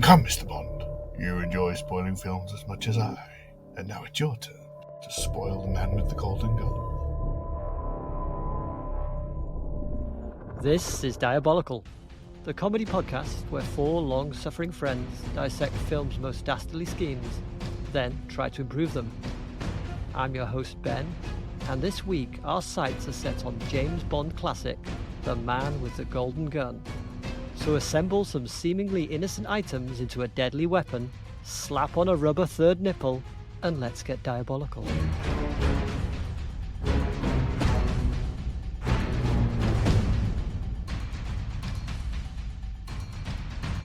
Come, Mr. Bond. You enjoy spoiling films as much as I. And now it's your turn to spoil the man with the golden gun. This is Diabolical, the comedy podcast where four long-suffering friends dissect film's most dastardly schemes, then try to improve them. I'm your host, Ben, and this week our sights are set on James Bond classic, The Man with the Golden Gun. So assemble some seemingly innocent items into a deadly weapon, slap on a rubber third nipple, and let's get diabolical.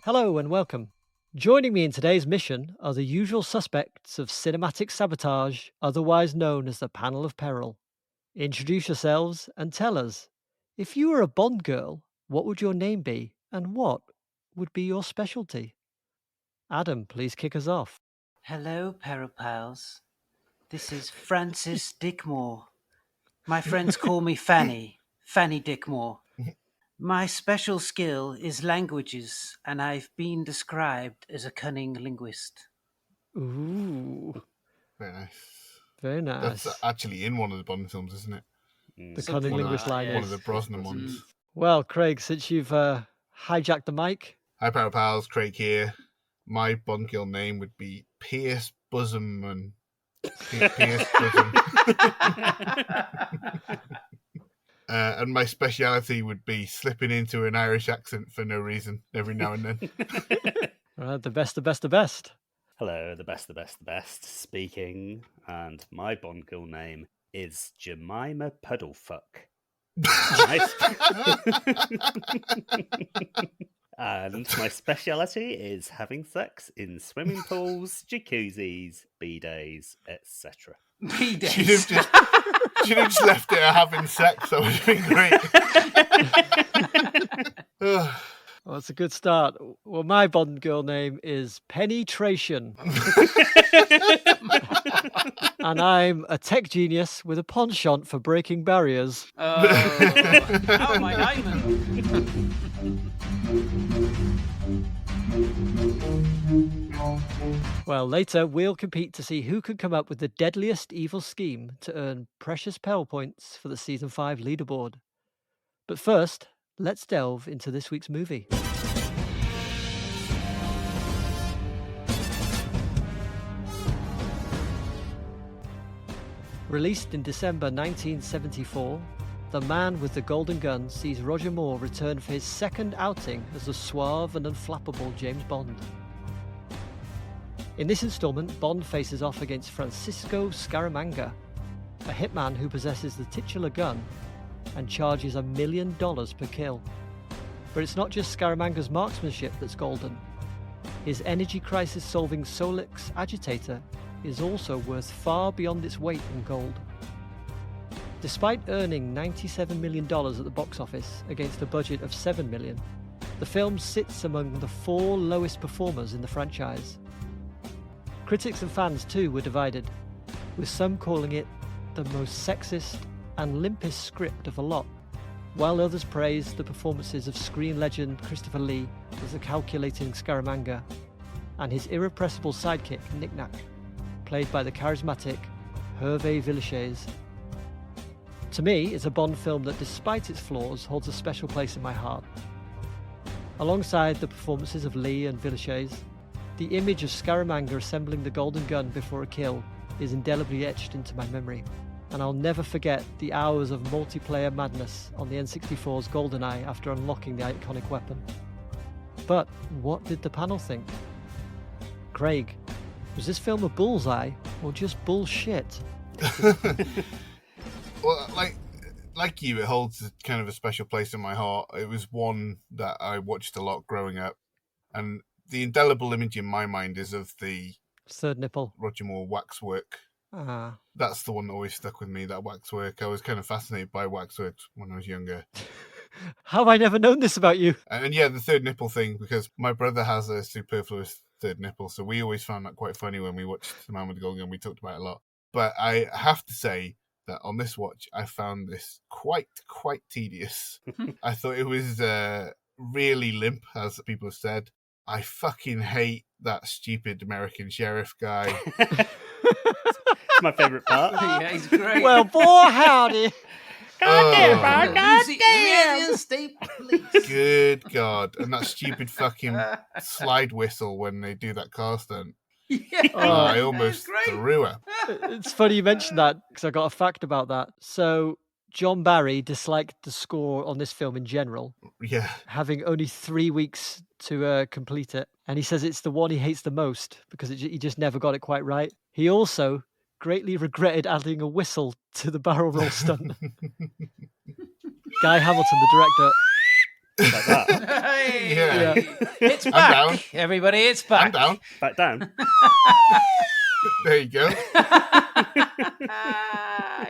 Hello and welcome. Joining me in today's mission are the usual suspects of cinematic sabotage, otherwise known as the Panel of Peril. Introduce yourselves and tell us, if you were a Bond girl, what would your name be and what would be your specialty? Adam, please kick us off. Hello, Peril Pals. This is Francis Dickmore. My friends call me Fanny Dickmore. My special skill is languages, and I've been described as a cunning linguist. Ooh, Very nice. very nice. That's actually in one of the Bond films, isn't it? The cunning linguist line One is. of the Brosnan ones. Well, Craig, since you've hijacked the mic, Hi, Power Pals. Craig here. My Bond girl name would be Pierce Bosom. Pierce Bosom. And my speciality would be slipping into an Irish accent for no reason every now and then. the best. Hello, the best speaking, and my Bond girl name is Jemima Puddlefuck. And my speciality is having sex in swimming pools, jacuzzis, bidets, etc. Bidets. Should have just left it at having sex. That would have been great. Well, that's a good start. Well, my Bond girl name is Penetration. And I'm a tech genius with a penchant for breaking barriers. Oh, my diamond. Well, later we'll compete to see who can come up with the deadliest evil scheme to earn precious Peril points for the Season 5 leaderboard. But first, let's delve into this week's movie. Released in December 1974, The Man with the Golden Gun sees Roger Moore return for his second outing as the suave and unflappable James Bond. In this installment, Bond faces off against Francisco Scaramanga, a hitman who possesses the titular gun and charges $1 million per kill. But it's not just Scaramanga's marksmanship that's golden. His energy crisis solving Solex agitator is also worth far beyond its weight in gold. Despite earning $97 million at the box office against a budget of $7 million, the film sits among the 4 lowest performers in the franchise. Critics and fans too were divided, with some calling it the most sexist and limpest script of a lot, while others praised the performances of screen legend Christopher Lee as the calculating Scaramanga and his irrepressible sidekick Nick Nack, played by the charismatic Herve Villechaize. To me, it's a Bond film that, despite its flaws, holds a special place in my heart. Alongside the performances of Lee and Villechaize, the image of Scaramanga assembling the golden gun before a kill is indelibly etched into my memory, and I'll never forget the hours of multiplayer madness on the N64's GoldenEye after unlocking the iconic weapon. But what did the panel think? Craig, was this film a bullseye or just bullshit? Well, like you, it holds kind of a special place in my heart. It was one that I watched a lot growing up, and the indelible image in my mind is of the third nipple. Roger Moore waxwork. That's the one that always stuck with me, that waxwork. I was kind of fascinated by waxwork when I was younger. How have I never known this about you? And yeah, the third nipple thing, because my brother has a superfluous third nipple, so we always found that quite funny when we watched The Man with the Golden Gun. We talked about it a lot. But I have to say that on this watch, I found this quite tedious. I thought it was really limp, as people have said. I fucking hate that stupid American sheriff guy. It's my favourite part. Yeah, he's great. Well, boy, howdy. Goddamn, bro, Louisiana State Police. Good God. And that stupid fucking slide whistle when they do that car stunt. Yeah, I it's almost great. threw her. It's funny you mentioned that because I got a fact about that. So John Barry disliked the score on this film in general, Yeah. having only 3 weeks to complete it. And he says it's the one he hates the most because he just never got it quite right. He also greatly regretted adding a whistle to the barrel roll stunt. Guy Hamilton, the director. Like that. Hey, Yeah. It's I'm back, down. everybody. It's back. I'm down. Back down. There you go.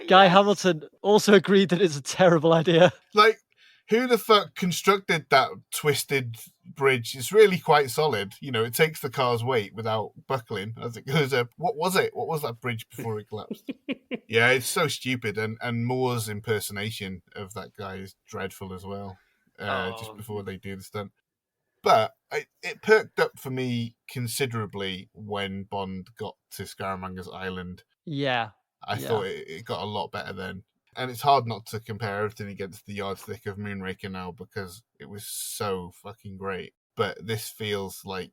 Guy Hamilton also agreed that it's a terrible idea. Like, who the fuck constructed that twisted bridge? It's really quite solid. You know, it takes the car's weight without buckling as it goes up. What was it? What was that bridge before it collapsed? Yeah, it's so stupid. And Moore's impersonation of that guy is dreadful as well. Just before they do the stunt. But it perked up for me considerably when Bond got to Scaramanga's Island. Yeah. I thought it got a lot better then. And it's hard not to compare everything against the yardstick of Moonraker now because it was so fucking great. But this feels like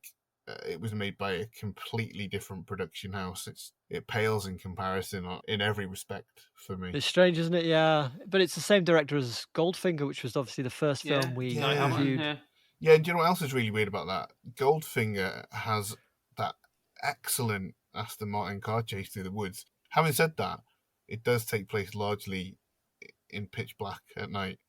it was made by a completely different production house. It pales in comparison in every respect for me. It's strange, isn't it? Yeah. But it's the same director as Goldfinger, which was obviously the first film we reviewed. Yeah, and do you know what else is really weird about that? Goldfinger has that excellent Aston Martin car chase through the woods. Having said that, it does take place largely in pitch black at night.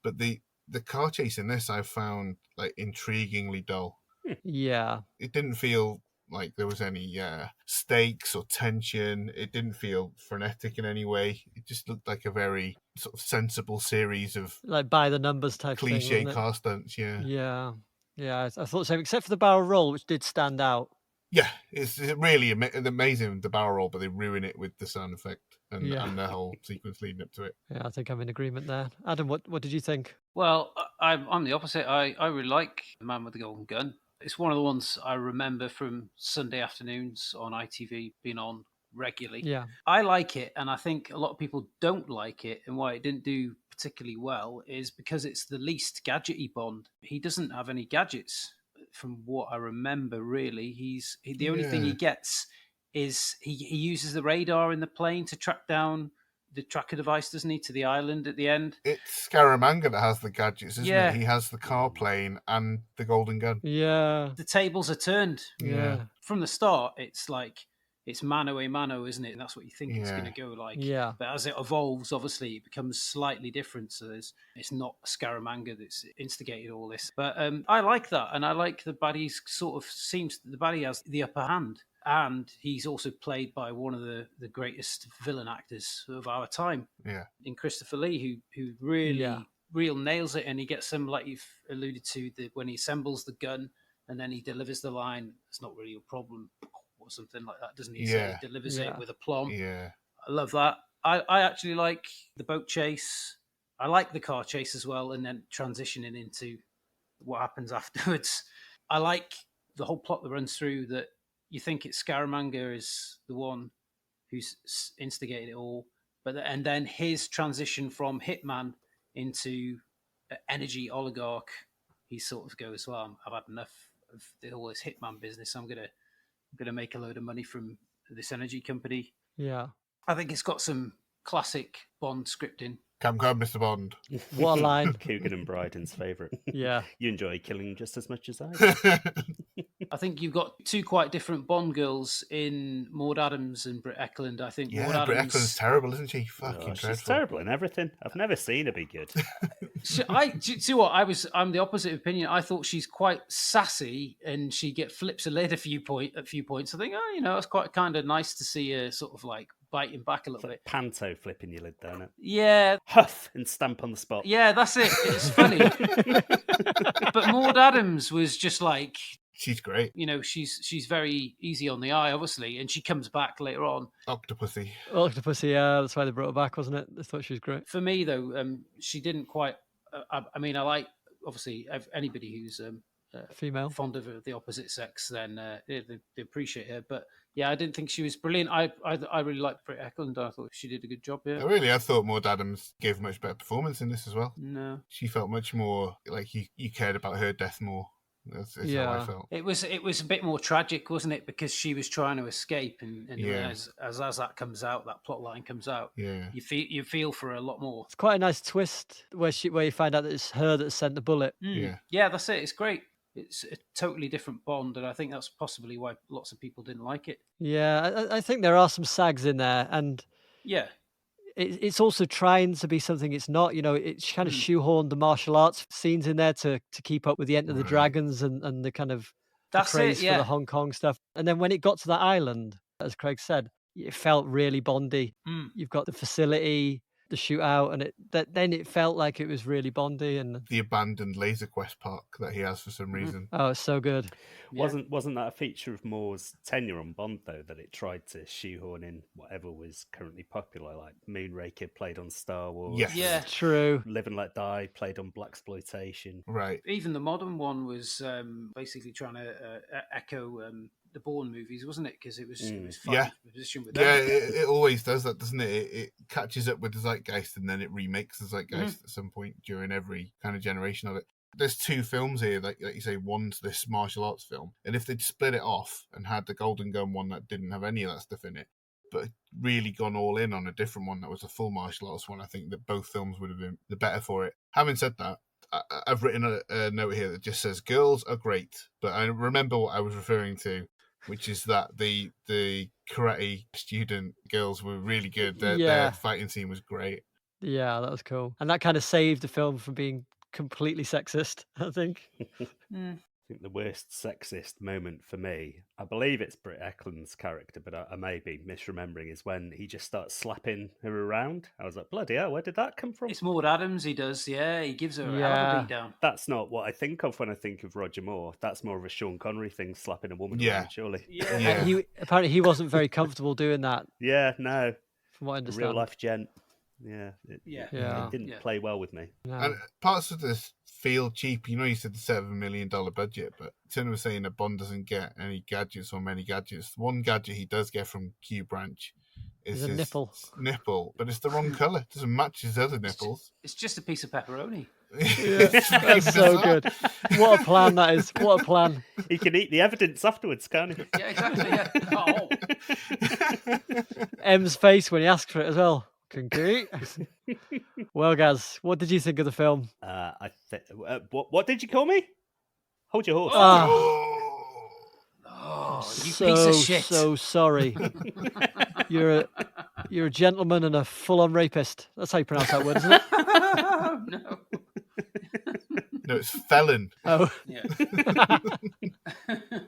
But the car chase in this I found like intriguingly dull. Yeah. It didn't feel like there was any stakes or tension. It didn't feel frenetic in any way. It just looked like a very sort of sensible series of like by the numbers type cliche thing, car stunts. Yeah. I thought the same, except for the barrel roll, which did stand out. Yeah, it's really amazing, the barrel roll, but they ruin it with the sound effect and the whole sequence leading up to it. Yeah, I think I'm in agreement there. Adam, what did you think? Well, I'm the opposite. I really like The Man with the Golden Gun. It's one of the ones I remember from Sunday afternoons on ITV being on regularly. Yeah. I like it, and I think a lot of people don't like it, and why it didn't do particularly well is because it's the least gadgety Bond. He doesn't have any gadgets from what I remember, really. The only thing he gets is he uses the radar in the plane to track down the tracker device, doesn't he, to the island at the end? It's Scaramanga that has the gadgets, isn't it? He has the car plane and the golden gun. Yeah. The tables are turned. Yeah. From the start, it's like, it's mano a mano, isn't it? And that's what you think it's going to go like. Yeah. But as it evolves, obviously, it becomes slightly different. So it's not Scaramanga that's instigated all this. But I like that. And I like the baddie the baddie has the upper hand. And he's also played by one of the greatest villain actors of our time. Yeah. In Christopher Lee, who really real nails it. And he gets some, like you've alluded to, when he assembles the gun and then he delivers the line, it's not really a problem, or something like that, doesn't he? So he delivers it with aplomb. Yeah. I love that. I actually like the boat chase. I like the car chase as well, and then transitioning into what happens afterwards. I like the whole plot that runs through that you think it's Scaramanga is the one who's instigated it all, and then his transition from hitman into energy oligarch, he sort of goes, well, I've had enough of all this hitman business. I'm gonna make a load of money from this energy company. Yeah. I think it's got some classic Bond scripting. Come, Mr. Bond. What a line. Coogan and Bryden's favourite. Yeah. You enjoy killing just as much as I do. I think you've got two quite different Bond girls in Maud Adams and Britt Eklund. I think Maud Britt Adams... Eklund's terrible, isn't she? Fucking dreadful. She's terrible in everything. I've never seen her be good. Do you see what? I'm the opposite opinion. I thought she's quite sassy, and she flips a lid at a few points. I think, it's quite kind of nice to see her sort of like biting back a little bit. Panto flipping your lid down it. Yeah. Huff and stamp on the spot. Yeah, that's it. It's funny. But Maud Adams was just like... She's great. She's very easy on the eye, obviously, and she comes back later on. Octopussy, yeah, that's why they brought her back, wasn't it? They thought she was great. For me, though, she didn't quite... I like, obviously, anybody who's female. fond of the opposite sex, then they appreciate her. But yeah, I didn't think she was brilliant. I really liked Britt Eklund. I thought she did a good job here. I thought Maud Adams gave a much better performance in this as well. No, She felt much more like you cared about her death more. That's how I Yeah. felt. it was a bit more tragic, wasn't it? Because she was trying to escape, and Yeah. as that comes out, that plot line comes out, Yeah. you feel for her a lot more. It's quite a nice twist where you find out that it's her that sent the bullet. Yeah, that's it. It's great. It's a totally different Bond, and I think that's possibly why lots of people didn't like it. Yeah, I think there are some sags in there, and Yeah, it's also trying to be something it's not. It's kind of shoehorned the martial arts scenes in there to keep up with the Enter the Right. Dragons and the kind of the That's it, craze for yeah. the Hong Kong stuff. And then when it got to that island, as Craig said, it felt really Bondy. You've got the facility, the shootout, and then it felt like it was really Bondy. And The abandoned Laser Quest park that he has for some reason. oh, it's so good. Yeah. Wasn't that a feature of Moore's tenure on Bond though, that it tried to shoehorn in whatever was currently popular, like Moonraker played on Star Wars, Yes. Yeah. True. Live and Let Die played on blaxploitation. Right. Even the modern one was basically trying to echo the Bourne movies, wasn't it? Because it was fun Yeah. position with Yeah, them. it always does that, doesn't it? It catches up with the zeitgeist and then it remakes the zeitgeist at some point during every kind of generation of it. There's two films here, like you say, one's this martial arts film, and if they'd split it off and had the Golden Gun one that didn't have any of that stuff in it, but really gone all in on a different one that was a full martial arts one, I think that both films would have been the better for it. Having said that, I've written a note here that just says girls are great, but I remember what I was referring to, which is that the karate student girls were really good. Their fighting scene was great. Yeah, that was cool. And that kind of saved the film from being completely sexist, I think. I think the worst sexist moment for me, I believe it's Britt Eklund's character, but I may be misremembering, is when he just starts slapping her around. I was like, bloody hell, where did that come from? It's Maud Adams. He does, yeah. He gives her a hell of Yeah. a beat down. That's not what I think of when I think of Roger Moore. That's more of a Sean Connery thing, slapping a woman Yeah. around, surely. Yeah, And apparently he wasn't very comfortable doing that, Yeah, no. from what I A understand. real life gent. Yeah. Yeah. Yeah. It didn't Yeah. play well with me. No. And parts of this feel cheap. You said the $7 million budget, but Turner was saying that Bond doesn't get any gadgets or many gadgets. One gadget he does get from Q Branch is It's a his nipple. but it's the wrong colour. It doesn't match his other nipples. It's just a piece of pepperoni. That's so good. What a plan that is. What a plan. He can eat the evidence afterwards, can't he? Yeah, exactly. Yeah. Oh. M's face when he asked for it as well. Concrete. Well, Gaz, what did you think of the film? What did you call me? Hold your horse. Oh, you so, piece of shit. So sorry. You're a gentleman and a full-on rapist. That's how you pronounce that word, isn't it? No. No, it's felon. Oh. Yeah.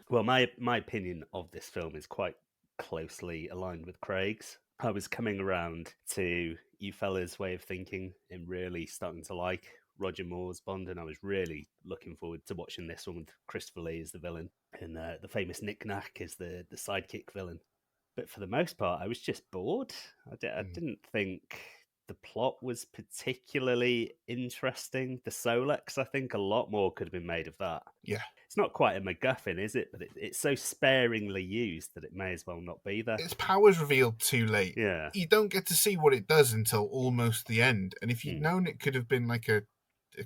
Well, my opinion of this film is quite closely aligned with Craig's. I was coming around to you fellas' way of thinking and really starting to like Roger Moore's Bond, and I was really looking forward to watching this one with Christopher Lee as the villain and the famous Nick Nack as the sidekick villain. But for the most part, I was just bored. I didn't think the plot was particularly interesting. The Solex, I think a lot more could have been made of that. Yeah. It's not quite a MacGuffin, is it? But it's so sparingly used that it may as well not be there. Its power's revealed too late. Yeah. You don't get to see what it does until almost the end. And if you'd known it could have been like a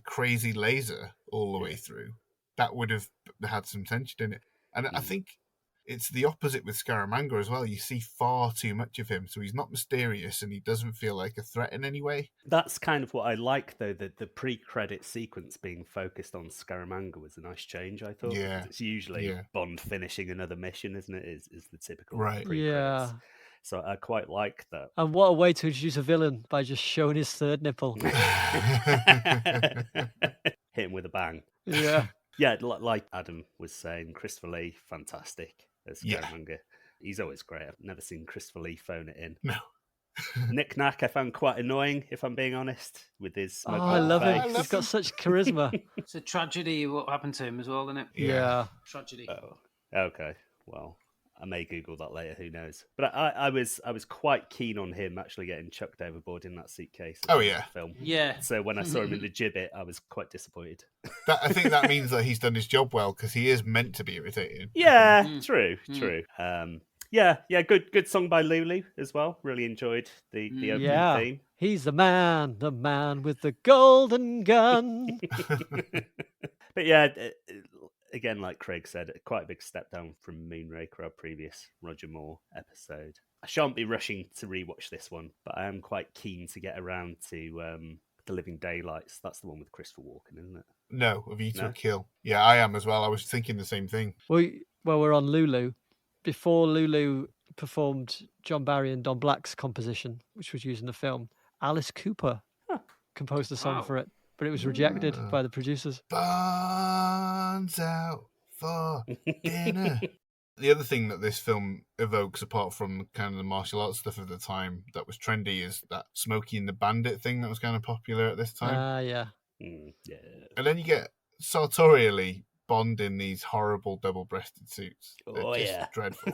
crazy laser all the way through, that would have had some tension in it. And I think it's the opposite with Scaramanga as well. You see far too much of him, so he's not mysterious and he doesn't feel like a threat in any way. That's kind of what I like, though, that the pre-credit sequence being focused on Scaramanga was a nice change, I thought. Yeah. It's usually Bond finishing another mission, isn't it? Is the typical pre-credits. Yeah. So I quite like that. And what a way to introduce a villain by just showing his third nipple. Hit him with a bang. Yeah. Yeah, like Adam was saying, Christopher Lee, fantastic as Scaramanga. He's always great. I've never seen Christopher Lee phone it in. No. Nick Nack I found quite annoying, if I'm being honest, with his Oh, I love face. him. He's got such charisma. It's a tragedy what happened to him as well, isn't it? Yeah. Tragedy. Oh, okay. Well, I may Google that later. Who knows? But I was quite keen on him actually getting chucked overboard in that suitcase. At Oh, the end yeah. of the film. Yeah. So when I saw him in the gibbet, I was quite disappointed. I think that means that he's done his job well, because he is meant to be irritating. Yeah, true. Yeah, good song by Lulu as well. Really enjoyed the opening Yeah. theme. He's the man with the golden gun. But yeah, again, like Craig said, quite a big step down from Moonraker, our previous Roger Moore episode. I shan't be rushing to rewatch this one, but I am quite keen to get around to The Living Daylights. That's the one with Christopher Walken, isn't it? No, A View to No? a Kill. Yeah, I am as well. I was thinking the same thing. Well, we're on Lulu. Before Lulu performed John Barry and Don Black's composition, which was used in the film, Alice Cooper composed a song for it, but it was rejected by the producers. Buns out for dinner. The other thing that this film evokes, apart from kind of the martial arts stuff of the time that was trendy, is that Smokey and the Bandit thing that was kind of popular at this time. Yeah. Yeah. And then you get sartorially Bond in these horrible double-breasted suits. Oh, They're just yeah. dreadful.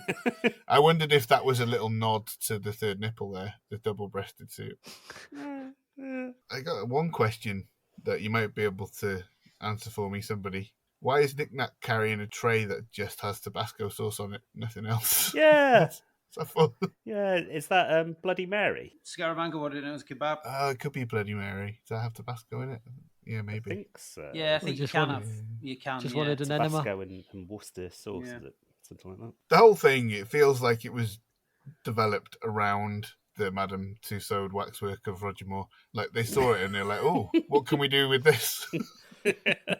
I wondered if that was a little nod to the third nipple there, the double-breasted suit. I got one question that you might be able to answer for me, somebody. Why is Nick Nack carrying a tray that just has Tabasco sauce on it, nothing else? Yeah. Is that fun? Yeah, is that Bloody Mary? Scaramanga wanted it as kebab. It could be Bloody Mary. Does that have Tabasco in it? Yeah, maybe. I think so. Yeah, I think you just can wanted- have. You can. Just yeah. wanted an enema. Tabasco and Worcester sauce, Yeah. is it? Something like that. The whole thing, it feels like it was developed around the Madame Tussauds waxwork of Roger Moore. Like, they saw it and they're like, oh, what can we do with this?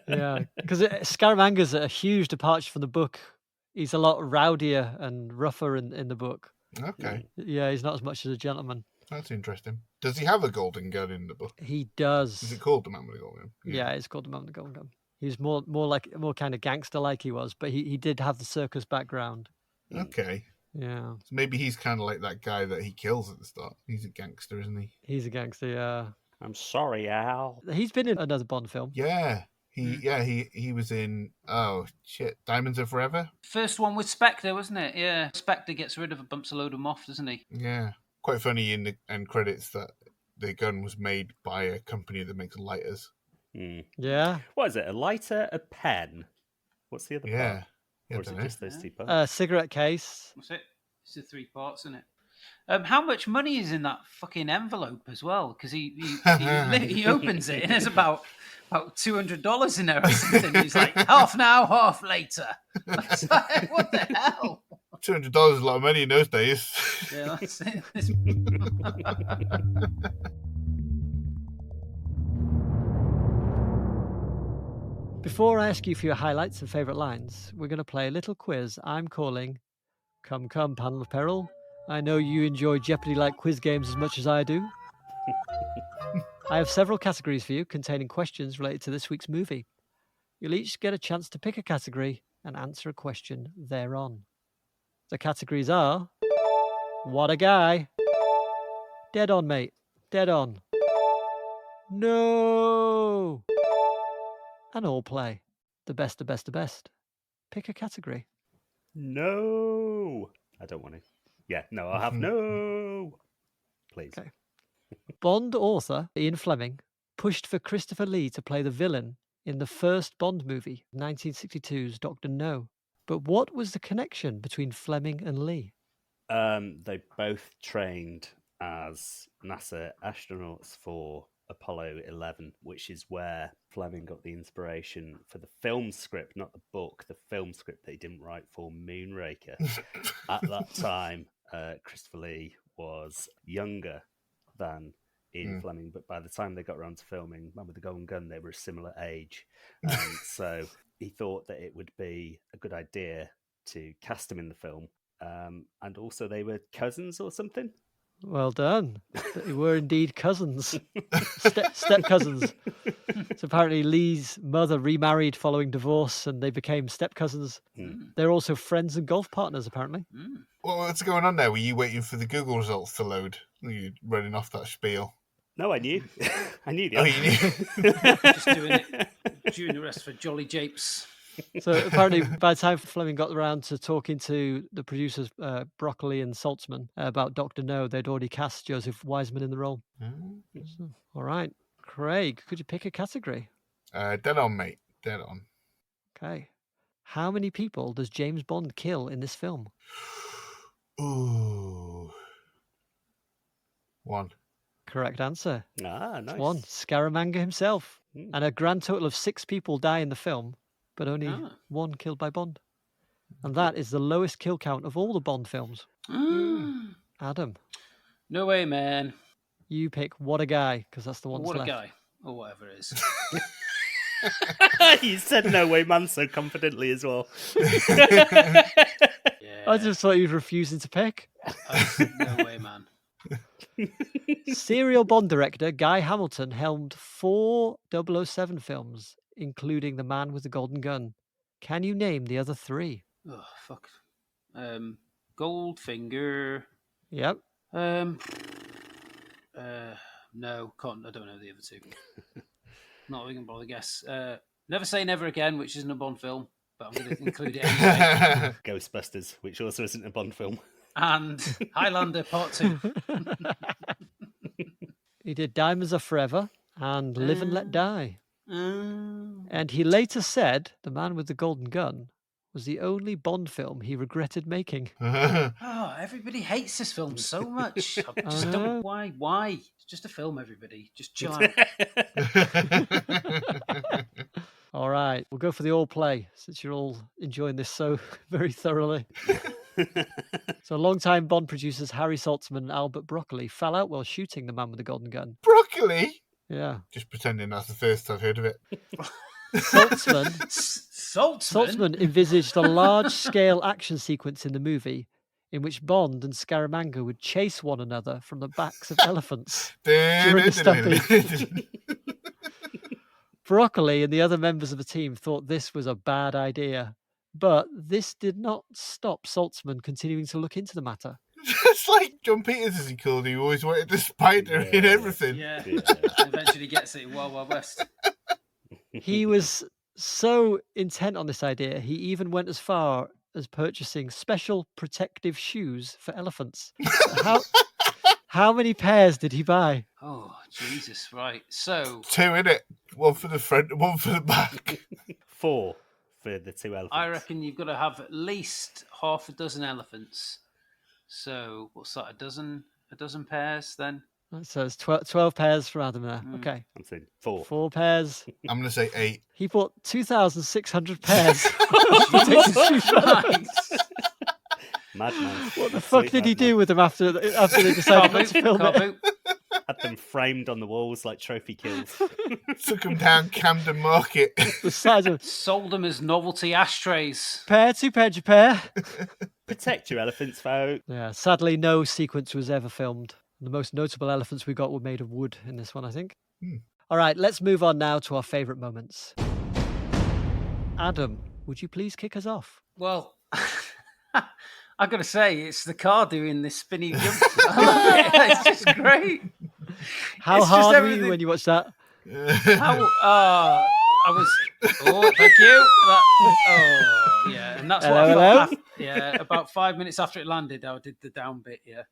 Yeah, because Scaramanga's a huge departure from the book. He's a lot rowdier and rougher in the book. Okay, Yeah, he's not as much as a gentleman. that's interesting. Does he have a golden gun in the book? He does. Is it called The Man with the Golden Gun? Yeah, it's called the Man with the Golden Gun. He was more kind of gangster like he was, but he did have the circus background. Okay. Yeah, So maybe he's kind of like that guy that he kills at the start. He's a gangster, isn't he? he's a gangster. Yeah, I'm sorry, Al. he's been in another Bond film. Yeah. He was in, Diamonds Are Forever? First one with Spectre, wasn't it? Yeah. Spectre gets rid of a bumps a load of moth, doesn't he? Yeah. Quite funny in the end credits that the gun was made by a company that makes lighters. Yeah, What is it? A lighter, a pen? What's the other Yeah. part? Yeah, Or is it dunno. just those two parts? cigarette case. That's it. It's the 3 parts, isn't it? How much money is in that fucking envelope as well? Because he opens it and there's about $200 in there or something. He's like, half now, half later. It's like, what the hell? $200 is a lot of money in those days. Yeah, that's it. Before I ask you for your highlights and favourite lines, we're going to play a little quiz I'm calling Come Come Panel of Peril. I know you enjoy Jeopardy-like quiz games as much as I do. I have several categories for you containing questions related to this week's movie. You'll each get a chance to pick a category and answer a question thereon. The categories are What a Guy, Dead On Mate, Dead On, No, and All Play. The best, the best, the best. Pick a category. No. I don't want to. Yeah, no, I'll have no. Please. Okay. Bond author Ian Fleming pushed for Christopher Lee to play the villain in the first Bond movie, 1962's Dr. No. But what was the connection between Fleming and Lee? They both trained as NASA astronauts for Apollo 11, which is where Fleming got the inspiration for the film script, not the book, the film script that he didn't write for Moonraker. At that time, Christopher Lee was younger than Ian Fleming, but by the time they got around to filming Man with the Golden Gun, they were a similar age. So he thought that it would be a good idea to cast him in the film. And also they were cousins or something. Well done. They were indeed cousins, step cousins. So apparently Lee's mother remarried following divorce and they became step cousins. They're also friends and golf partners, apparently. Well, what's going on there? Were you waiting for the Google results to load? Were you running off that spiel? No, I knew. I knew the Oh, answer. you knew? Just doing it. Doing the rest for Jolly Japes. So apparently, by the time Fleming got around to talking to the producers, Broccoli and Saltzman, about Dr. No, they'd already cast Joseph Wiseman in the role. So, all right. Craig, could you pick a category? Dead on, mate. Dead on. Okay. How many people does James Bond kill in this film? Ooh. 1. Correct answer. Ah, It's nice. 1. Scaramanga himself. And a grand total of 6 people die in the film, but only 1 killed by Bond. And that is the lowest kill count of all the Bond films. Adam, No way, man. you pick What a Guy, because that's the one What that's a left. guy. Or whatever it is. You said no way, man, so confidently as well. Yeah. I just thought you were refusing to pick. No way, man. Serial Bond director Guy Hamilton helmed 4 007 films, including The Man with the Golden Gun. Can you name the other 3? Oh, fuck. Goldfinger. Yep. No, can't. I don't know the other 2. Not even bother guess. Never Say Never Again, which isn't a Bond film, but I'm going to include it anyway. Ghostbusters, which also isn't a Bond film. And Highlander Part 2. He did Diamonds Are Forever and Live and Let Die. Oh, And he later said The Man with the Golden Gun was the only Bond film he regretted making. everybody hates this film so much. I just know. don't. Why? It's just a film, everybody. Just chill out. All right, we'll go for the all play since you're all enjoying this so very thoroughly. So, longtime Bond producers Harry Saltzman and Albert Broccoli fell out while shooting The Man with the Golden Gun. Broccoli? Yeah. Just pretending that's the first I've heard of it. Saltzman envisaged a large-scale action sequence in the movie in which Bond and Scaramanga would chase one another from the backs of elephants during a stampede. Broccoli and the other members of the team thought this was a bad idea, but this did not stop Saltzman continuing to look into the matter. It's like John Peters, as he called him, always wanted the spider in everything. Yeah. Eventually gets it in Wild Wild West. He was so intent on this idea, he even went as far as purchasing special protective shoes for elephants. How many pairs did he buy? Oh, Jesus, right. So 2 in it. 1 for the front and 1 for the back. 4 for the 2 elephants. I reckon you've got to have at least half a dozen elephants. So what's that? A dozen pairs then? So it's 12 pairs for Adam there. Okay. I'm saying 4. 4 pairs. I'm going to say 8. He bought 2,600 pairs. Nice. Madman. What the fuck did he do with them after they decided not to film it? Had them framed on the walls like trophy kills. Took him down Camden Market. The size of Sold them as novelty ashtrays. pair, 2 pair, pair. Protect your elephants, folk. Yeah, sadly, no sequence was ever filmed. The most notable elephants we got were made of wood in this one, I think. All right, let's move on now to our favourite moments. Adam, would you please kick us off? Well, I've got to say, it's the car doing this spinny jump. It's just great. How It's just hard were you everything- when you watched that? I was. Oh, thank you. Yeah, and that's what I Hello? felt about 5 minutes after it landed, I did the down bit. Yeah.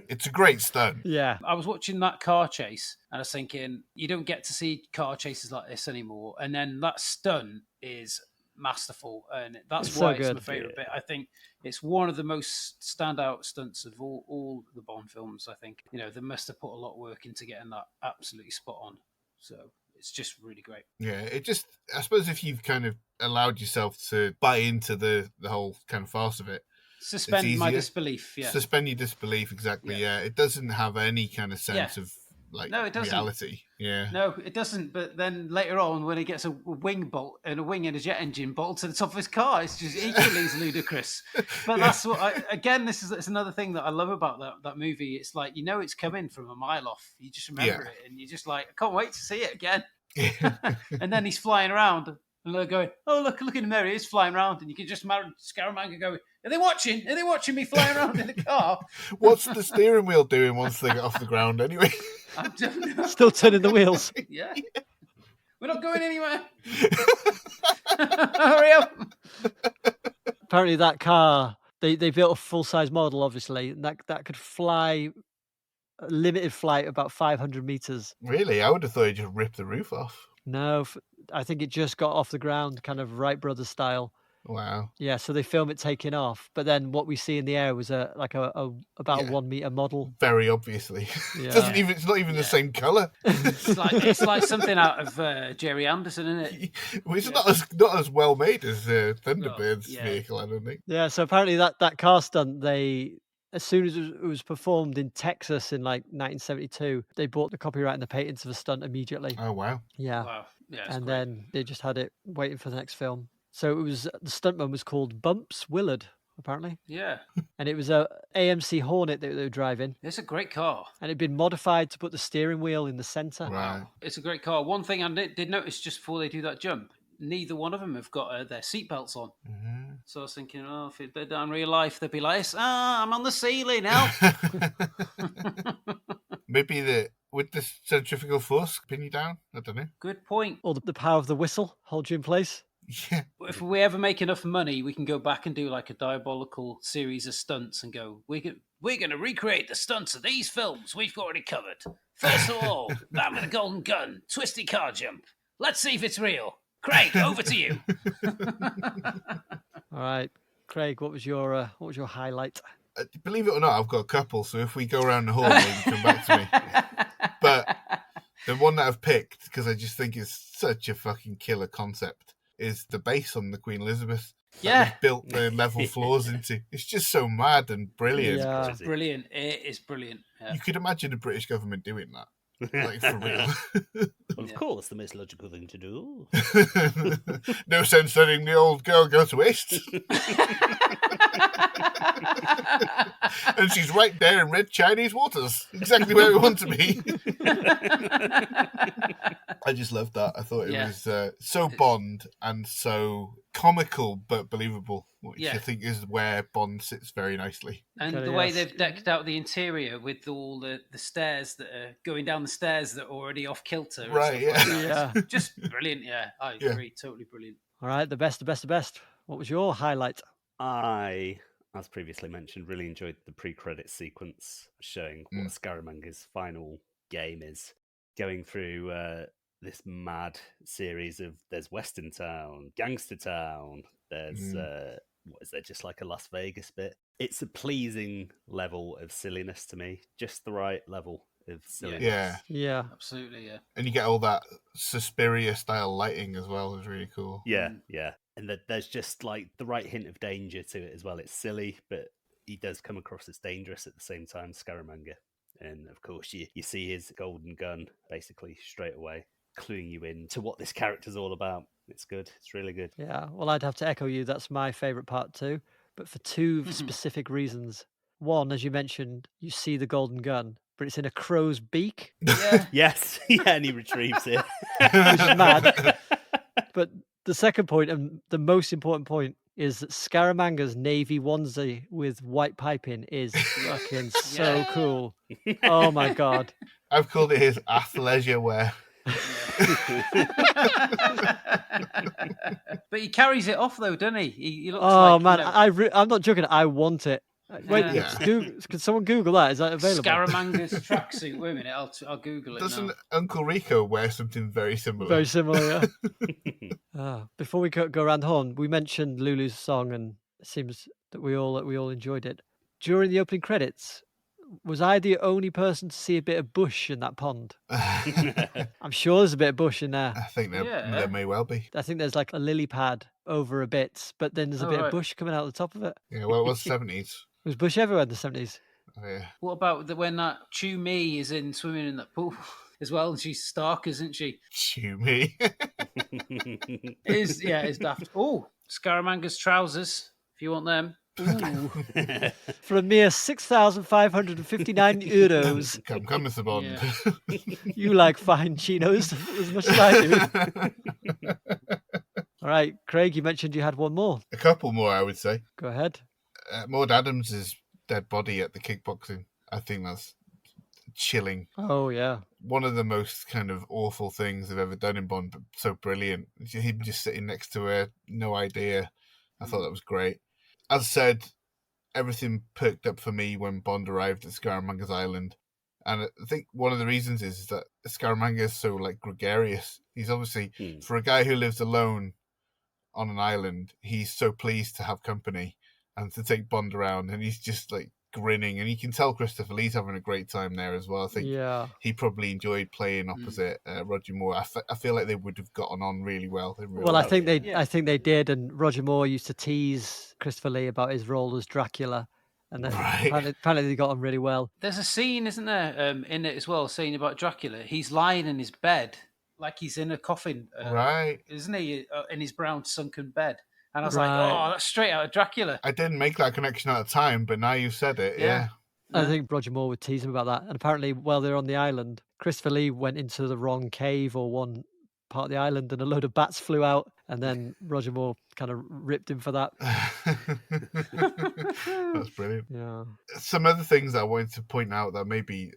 It's a great stunt. Yeah. I was watching that car chase, and I was thinking, you don't get to see car chases like this anymore. And then that stunt is masterful, and that's It's why so it's my good. favourite bit. I think it's one of the most standout stunts of all the Bond films. I think they must have put a lot of work into getting that absolutely spot on. So it's just really great. Yeah, I suppose if you've kind of allowed yourself to buy into the whole kind of farce of it, Suspend my easier. disbelief. Yeah. Suspend your disbelief, exactly. Yeah. It doesn't have any kind of sense of No, it doesn't. reality. Yeah. No, it doesn't. But then later on, when he gets a wing bolt and a wing and a jet engine bolted to the top of his car, it's just equally as ludicrous. But that's what it's another thing that I love about that movie. It's like it's coming from a mile off. You just remember it, and you're just like, I can't wait to see it again. And then he's flying around, and they're going, "Oh, look at him there! He is flying around." And you can just imagine Scaramanga going, "Are they watching? Are they watching me flying around in the car?" What's the steering wheel doing once they get off the ground anyway? I don't know. Still turning the wheels. Yeah. We're not going anywhere. Hurry up. Apparently, that car, they built a full-size model, obviously, and that could fly a limited flight about 500 meters. Really? I would have thought he'd just rip the roof off. No, I think it just got off the ground, kind of Wright Brothers style. Wow. Yeah, so they film it taking off, but then what we see in the air was about a 1 meter model. Very obviously. Yeah. It's not even the same colour. It's like something out of Jerry Anderson, isn't it? Well, it's not as well made as Thunderbird's vehicle, I don't think. Yeah, so apparently that car stunt, as soon as it was performed in Texas in like 1972, they bought the copyright and the patents of the stunt immediately. Oh, wow. Yeah. Wow. Yeah, And great. then they just had it waiting for the next film. So the stuntman was called Bumps Willard, apparently. Yeah, And it was a AMC Hornet that they were driving. it's a great car. And it'd been modified to put the steering wheel in the centre. Right. It's a great car. One thing I did notice just before they do that jump, neither one of them have got their seatbelts on. Mhm. So I was thinking, if they're down in real life, they'd be like, I'm on the ceiling now. Maybe would the centrifugal force pin you down? I don't know. Good point. Or the power of the whistle hold you in place. Yeah. If we ever make enough money, we can go back and do like a diabolical series of stunts and go, we're going to recreate the stunts of these films we've already covered. First of all, that with a golden gun, twisty car jump. Let's see if it's real. Craig, over to you. All right, Craig, what was your highlight? Believe it or not, I've got a couple, so if we go around the horn, maybe come back to me. But the one that I've picked, because I just think is such a fucking killer concept, is the base on the Queen Elizabeth. Yeah. They built the level floors into. It's just so mad and brilliant. Yeah. It's brilliant. It is brilliant. Yeah. You could imagine the British government doing that. Like, for real. Well, of course, the most logical thing to do. No sense letting the old girl go to waste. And she's right there in red Chinese waters. Exactly where we want to be. I just loved that. I thought it was so Bond and so comical but believable, which I think is where Bond sits very nicely. And the way they've decked out the interior with all the stairs that are going down the stairs that are already off kilter. Right, Yeah. Just brilliant, I agree. Totally brilliant. All right, the best. What was your highlight? I, as previously mentioned, really enjoyed the pre-credit sequence showing what Scaramanga's final game is. Going through this mad series of there's Western Town, Gangster Town, there's what is there, just like a Las Vegas bit. It's a pleasing level of silliness to me, just the right level of silliness. Yeah, absolutely, yeah. And you get all that Suspiria style lighting as well. It's really cool. Yeah. And there's just like the right hint of danger to it as well. It's silly, but he does come across as dangerous at the same time, Scaramanga. And of course, you see his golden gun basically straight away, cluing you in to what this character's all about. It's good. It's really good. Yeah. Well, I'd have to echo you. That's my favourite part too, but for two specific reasons. One, as you mentioned, you see the golden gun, but it's in a crow's beak. Yeah. Yes. Yeah, and he retrieves it. Which is mad. But the second point, and the most important point, is that Scaramanga's navy onesie with white piping is fucking so cool. Oh my god. I've called it his athleisure wear. But he carries it off though, doesn't he? He looks I'm not joking. I want it. Wait, can someone Google that? Is that available? Scaramanga's tracksuit. Wait a minute, I'll Google it. Doesn't now. Uncle Rico wear something very similar? Very similar, yeah. Before we go around the horn, we mentioned Lulu's song, and it seems that we all enjoyed it. During the opening credits, was I the only person to see a bit of bush in that pond? I'm sure there's a bit of bush in there. I think there may well be. I think there's like a lily pad over a bit, but then there's a bit of bush coming out the top of it. Yeah, well, it was 70s. There was bush everywhere in the 70s. Oh, yeah. What about when that Chew Me is in swimming in that pool as well, and she's stark, isn't she? Chew Me. It's daft. Oh, Scaramanga's trousers, if you want them. For a mere 6,559 euros. Come, Mr. Bond. Yeah. You like fine chinos as much as I do. All right, Craig, you mentioned you had one more. A couple more, I would say. Go ahead. Maud Adams' dead body at the kickboxing. I think that's chilling. Oh, yeah. One of the most kind of awful things I've ever done in Bond, but so brilliant. Him just sitting next to her, no idea. I thought that was great. As I said, everything perked up for me when Bond arrived at Scaramanga's island. And I think one of the reasons is that Scaramanga is so like gregarious. He's obviously, for a guy who lives alone on an island, he's so pleased to have company and to take Bond around, and he's just like grinning, and you can tell Christopher Lee's having a great time there as well. I think he probably enjoyed playing opposite Roger Moore. I feel like they would have gotten on really well. Well, I think they did, and Roger Moore used to tease Christopher Lee about his role as Dracula, and then apparently they got on really well. There's a scene, isn't there, in it as well, saying about Dracula. He's lying in his bed like he's in a coffin, isn't he, in his brown sunken bed? And I was like, oh, that's straight out of Dracula. I didn't make that connection at the time, but now you've said it, yeah. I think Roger Moore would tease him about that. And apparently, while they're on the island, Christopher Lee went into the wrong cave or one part of the island, and a load of bats flew out. And then Roger Moore kind of ripped him for that. That's brilliant. Yeah. Some other things I wanted to point out that maybe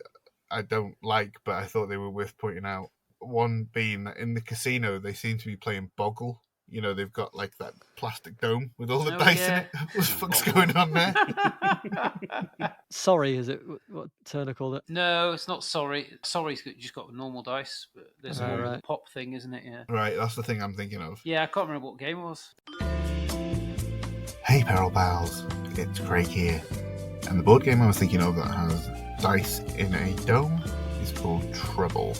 I don't like, but I thought they were worth pointing out. One being that in the casino, they seem to be playing Boggle. You know, they've got like that plastic dome with all the dice in it. What the fuck's going on there? Sorry, is it what Turner called it? No, it's not Sorry. Sorry's just got normal dice, but there's a whole pop thing, isn't it? Yeah. Right, that's the thing I'm thinking of. Yeah, I can't remember what game it was. Hey, Peril Pals, it's Craig here. And the board game I was thinking of that has dice in a dome is called Trouble.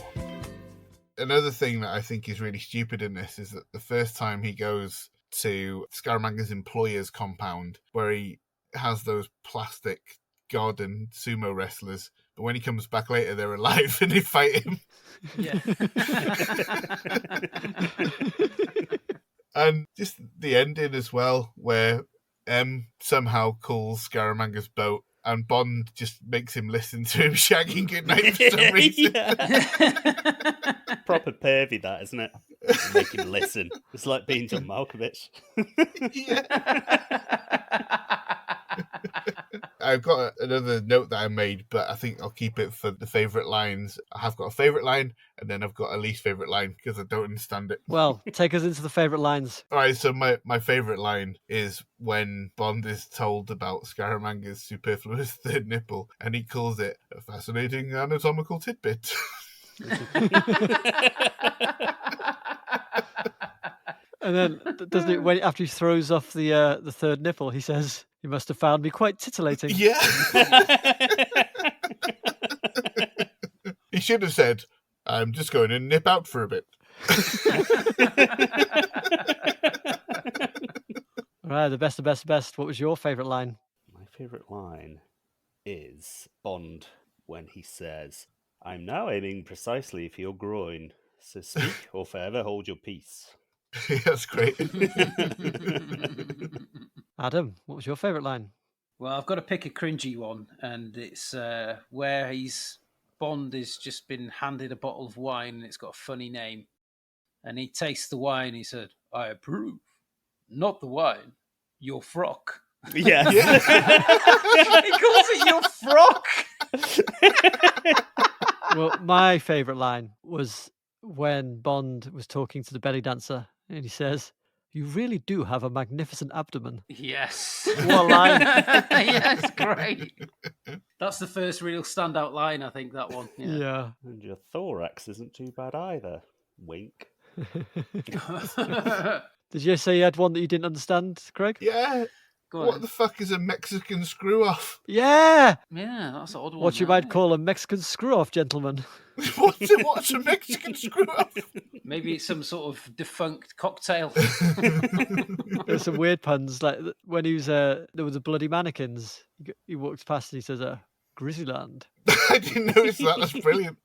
Another thing that I think is really stupid in this is that the first time he goes to Scaramanga's employer's compound, where he has those plastic god and sumo wrestlers, but when he comes back later, they're alive and they fight him. Yeah. And just the ending as well, where M somehow calls Scaramanga's boat, and Bond just makes him listen to him shagging goodnight for some reason. Proper pervy, that, isn't it? Make him listen. It's like being John Malkovich. I've got another note that I made, but I think I'll keep it for the favourite lines. I have got a favourite line, and then I've got a least favourite line, because I don't understand it. Well, take us into the favourite lines. All right, so my favourite line is when Bond is told about Scaramanga's superfluous third nipple, and he calls it a fascinating anatomical tidbit. And then, doesn't it, when after he throws off the third nipple, he says, "You must have found me quite titillating." Yeah. He should have said, "I'm just going to nip out for a bit." All right, the best of best of best. What was your favourite line? My favourite line is Bond when he says, "I'm now aiming precisely for your groin, so speak or forever hold your peace." That's great. Adam, what was your favourite line? Well, I've got to pick a cringy one, and it's where Bond has just been handed a bottle of wine, and it's got a funny name. And he tastes the wine, he said, "I approve. Not the wine, your frock." Yeah. He calls it your frock. Well, my favourite line was when Bond was talking to the belly dancer, and he says, "You really do have a magnificent abdomen." Yes. What a line. Yes, great. That's the first real standout line, I think, that one. Yeah. And your thorax isn't too bad either. Wink. Did you say you had one that you didn't understand, Craig? Yeah. What the fuck is a Mexican screw-off? Yeah. Yeah, that's an odd one. What you might call a Mexican screw-off, gentlemen. What's a Mexican screw-off? Maybe it's some sort of defunct cocktail. There's some weird puns, like when he was there was the bloody mannequins. He walks past and he says, "Grizzlyland." I didn't notice that. That's brilliant.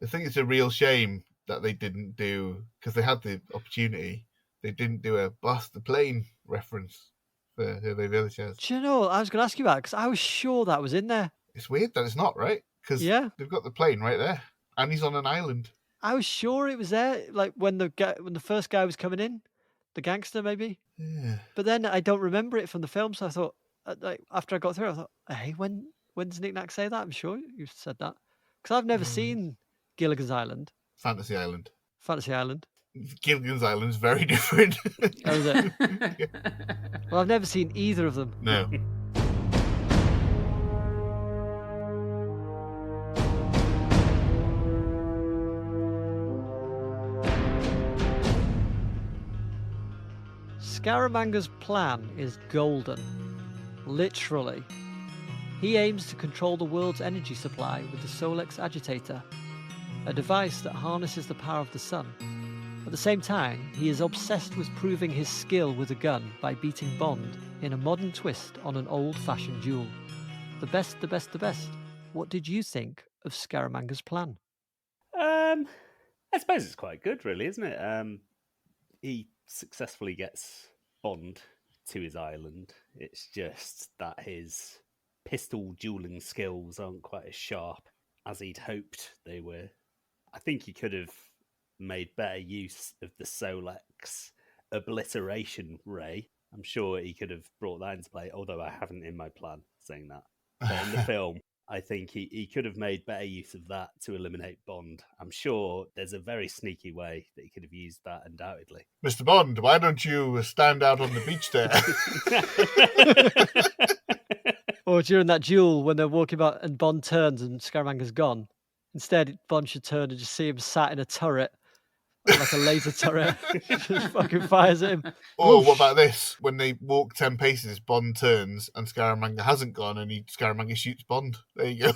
I think it's a real shame that they didn't do, because they had the opportunity, they didn't do a Bust the Plane reference for Herve Villechaize. Do you know, I was going to ask you about it, because I was sure that was in there. It's weird that it's not, right? Because they've got the plane right there, and he's on an island. I was sure it was there, like when the first guy was coming in, the gangster maybe. Yeah. But then I don't remember it from the film, so I thought, like after I got through, I thought, hey, when When does Nick Nack say that? I'm sure you've said that. Because I've never seen Gilligan's Island. Fantasy Island. Fantasy Island. Gilligan's Island is very different. Oh, is it? Well, I've never seen either of them. No. Scaramanga's plan is golden. Literally. He aims to control the world's energy supply with the Solex agitator, a device that harnesses the power of the sun. At the same time, he is obsessed with proving his skill with a gun by beating Bond in a modern twist on an old-fashioned duel. The best, the best, the best. What did you think of Scaramanga's plan? I suppose it's quite good, really, isn't it? He successfully gets Bond to his island. It's just that his pistol dueling skills aren't quite as sharp as he'd hoped they were. I think he could have made better use of the Solex obliteration ray. I'm sure he could have brought that into play, although I haven't in my plan saying that. But in the film, I think he could have made better use of that to eliminate Bond. I'm sure there's a very sneaky way that he could have used that, undoubtedly. Mr. Bond, why don't you stand out on the beach there? Or during that duel when they're walking about and Bond turns and Scaramanga's gone. Instead, Bond should turn and just see him sat in a turret, like a laser turret. Just fucking fires at him. Or Whoosh. what about this? When they walk 10 paces, Bond turns and Scaramanga hasn't gone and Scaramanga shoots Bond. There you go.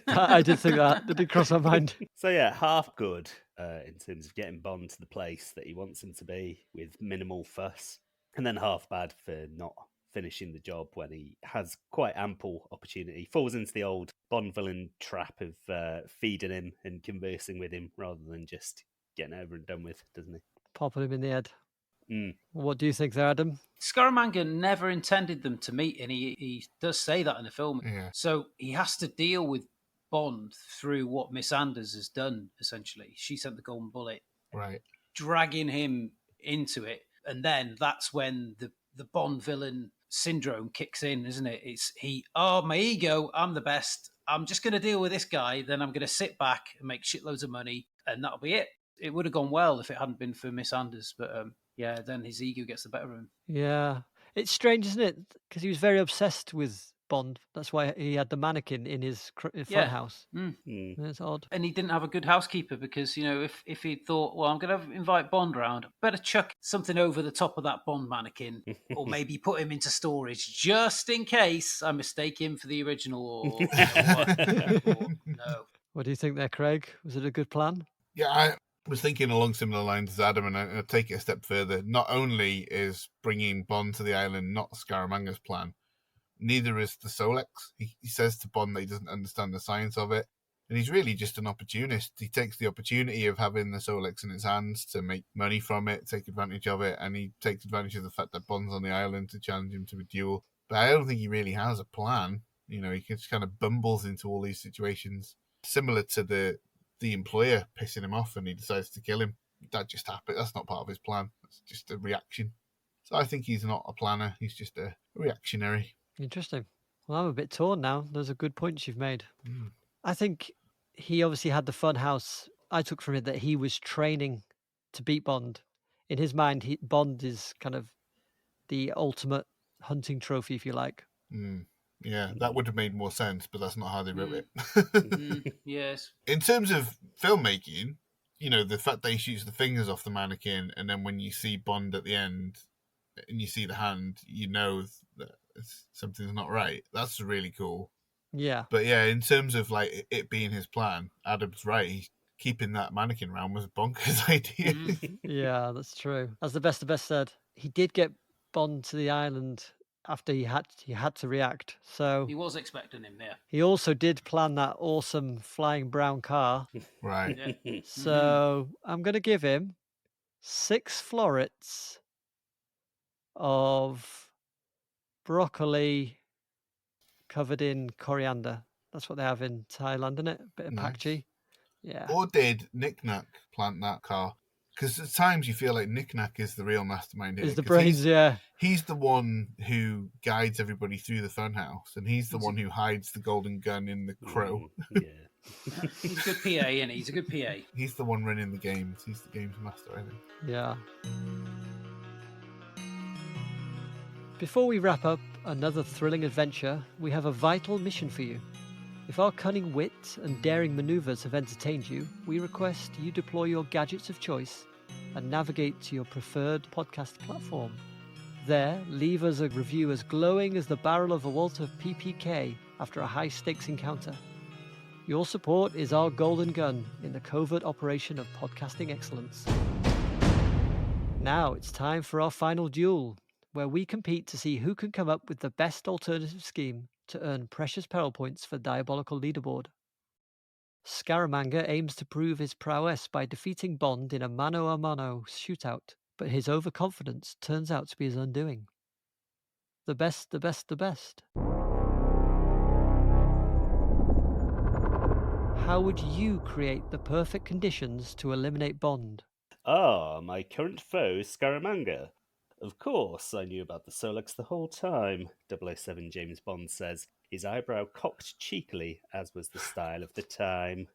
I did think that. That did cross my mind. So yeah, half good in terms of getting Bond to the place that he wants him to be with minimal fuss. And then half bad for not finishing the job when he has quite ample opportunity. He falls into the old Bond villain trap of feeding him and conversing with him rather than just getting over and done with, doesn't he? Popping him in the head. Mm. What do you think there, Adam? Scaramanga never intended them to meet, and he does say that in the film. Yeah. So he has to deal with Bond through what Miss Anders has done, essentially. She sent the golden bullet, Right. dragging him into it. And then that's when the Bond villain syndrome kicks in, isn't it? It's my ego, I'm the best. I'm just going to deal with this guy. Then I'm going to sit back and make shitloads of money, and that'll be it. It would have gone well if it hadn't been for Miss Anders. But yeah, then his ego gets the better of him. Yeah. It's strange, isn't it? Because he was very obsessed with Bond. That's why he had the mannequin in his funhouse. That's odd. And he didn't have a good housekeeper because, if he'd thought, well, I'm going to invite Bond round, better chuck something over the top of that Bond mannequin or maybe put him into storage just in case I mistake him for the original or no. What do you think there, Craig? Was it a good plan? Yeah, I was thinking along similar lines as Adam, and I'll take it a step further. Not only is bringing Bond to the island not Scaramanga's plan, neither is the Solex. He says to Bond that he doesn't understand the science of it, and he's really just an opportunist. He takes the opportunity of having the Solex in his hands to make money from it, take advantage of it, and he takes advantage of the fact that Bond's on the island to challenge him to a duel. But I don't think he really has a plan. He just kind of bumbles into all these situations, similar to the employer pissing him off and he decides to kill him. That just happened. That's not part of his plan. That's just a reaction. So I think he's not a planner. He's just a reactionary. Interesting. Well, I'm a bit torn now. Those are good points you've made. I think he obviously had the funhouse. I took from it that he was training to beat Bond. In his mind, Bond is kind of the ultimate hunting trophy, if you like. Yeah, that would have made more sense, but that's not how they wrote it. Yes. In terms of filmmaking, the fact that he shoots the fingers off the mannequin, and then when you see Bond at the end and you see the hand, that something's not right. That's really cool. Yeah. But yeah, in terms of like it being his plan, Adam's right. Keeping that mannequin around was a bonkers idea. Yeah, that's true. As the best said, he did get Bond to the island after he had to react. So he was expecting him there. He also did plan that awesome flying brown car. Right. Yeah. So I'm going to give him 6 florets of broccoli covered in coriander. That's what they have in Thailand, isn't it? A bit of Nice. pakchi. Yeah. Or did Nick Nack plant that car? Because at times you feel like Nick Nack is the real mastermind here. Is the 'cause brains, yeah. He's the one who guides everybody through the funhouse, and he's the one who hides the golden gun in the crow. Yeah. He's a good PA, isn't he? He's a good PA. He's the one running the games. He's the games master, I think. Yeah. Before we wrap up another thrilling adventure, we have a vital mission for you. If our cunning wit and daring maneuvers have entertained you, we request you deploy your gadgets of choice and navigate to your preferred podcast platform. There, leave us a review as glowing as the barrel of a Walter PPK after a high-stakes encounter. Your support is our golden gun in the covert operation of podcasting excellence. Now it's time for our final duel, where we compete to see who can come up with the best alternative scheme to earn precious peril points for Diabolical Leaderboard. Scaramanga aims to prove his prowess by defeating Bond in a mano-a-mano shootout, but his overconfidence turns out to be his undoing. The best, the best, the best. How would you create the perfect conditions to eliminate Bond? My current foe, Scaramanga. Of course, I knew about the Solex the whole time, 007 James Bond says, his eyebrow cocked cheekily, as was the style of the time.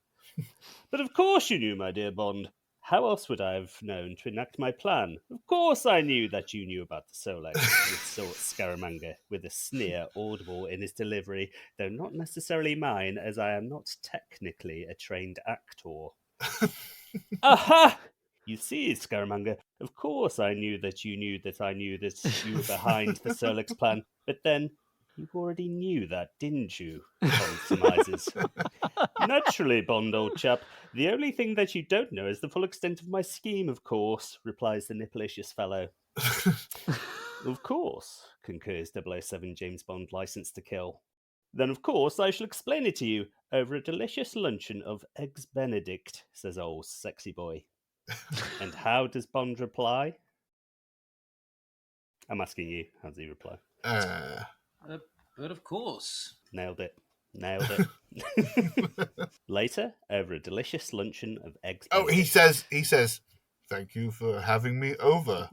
But of course you knew, my dear Bond. How else would I have known to enact my plan? Of course I knew that you knew about the Solex, thought Scaramanga, with a sneer audible in his delivery, though not necessarily mine, as I am not technically a trained actor. Aha! You see, Scaramanga, of course I knew that you knew that I knew that you were behind the Solex plan, but then you already knew that, didn't you? Bond surmises. Naturally, Bond, old chap. The only thing that you don't know is the full extent of my scheme, of course, replies the nipplicious fellow. Of course, concurs 007 James Bond, licensed to kill. Then, of course, I shall explain it to you over a delicious luncheon of Eggs Benedict, says old sexy boy. And how does Bond reply? I'm asking you, how does he reply? But of course. Nailed it. Later, over a delicious luncheon of Eggs Benedict. Oh, he says, thank you for having me over.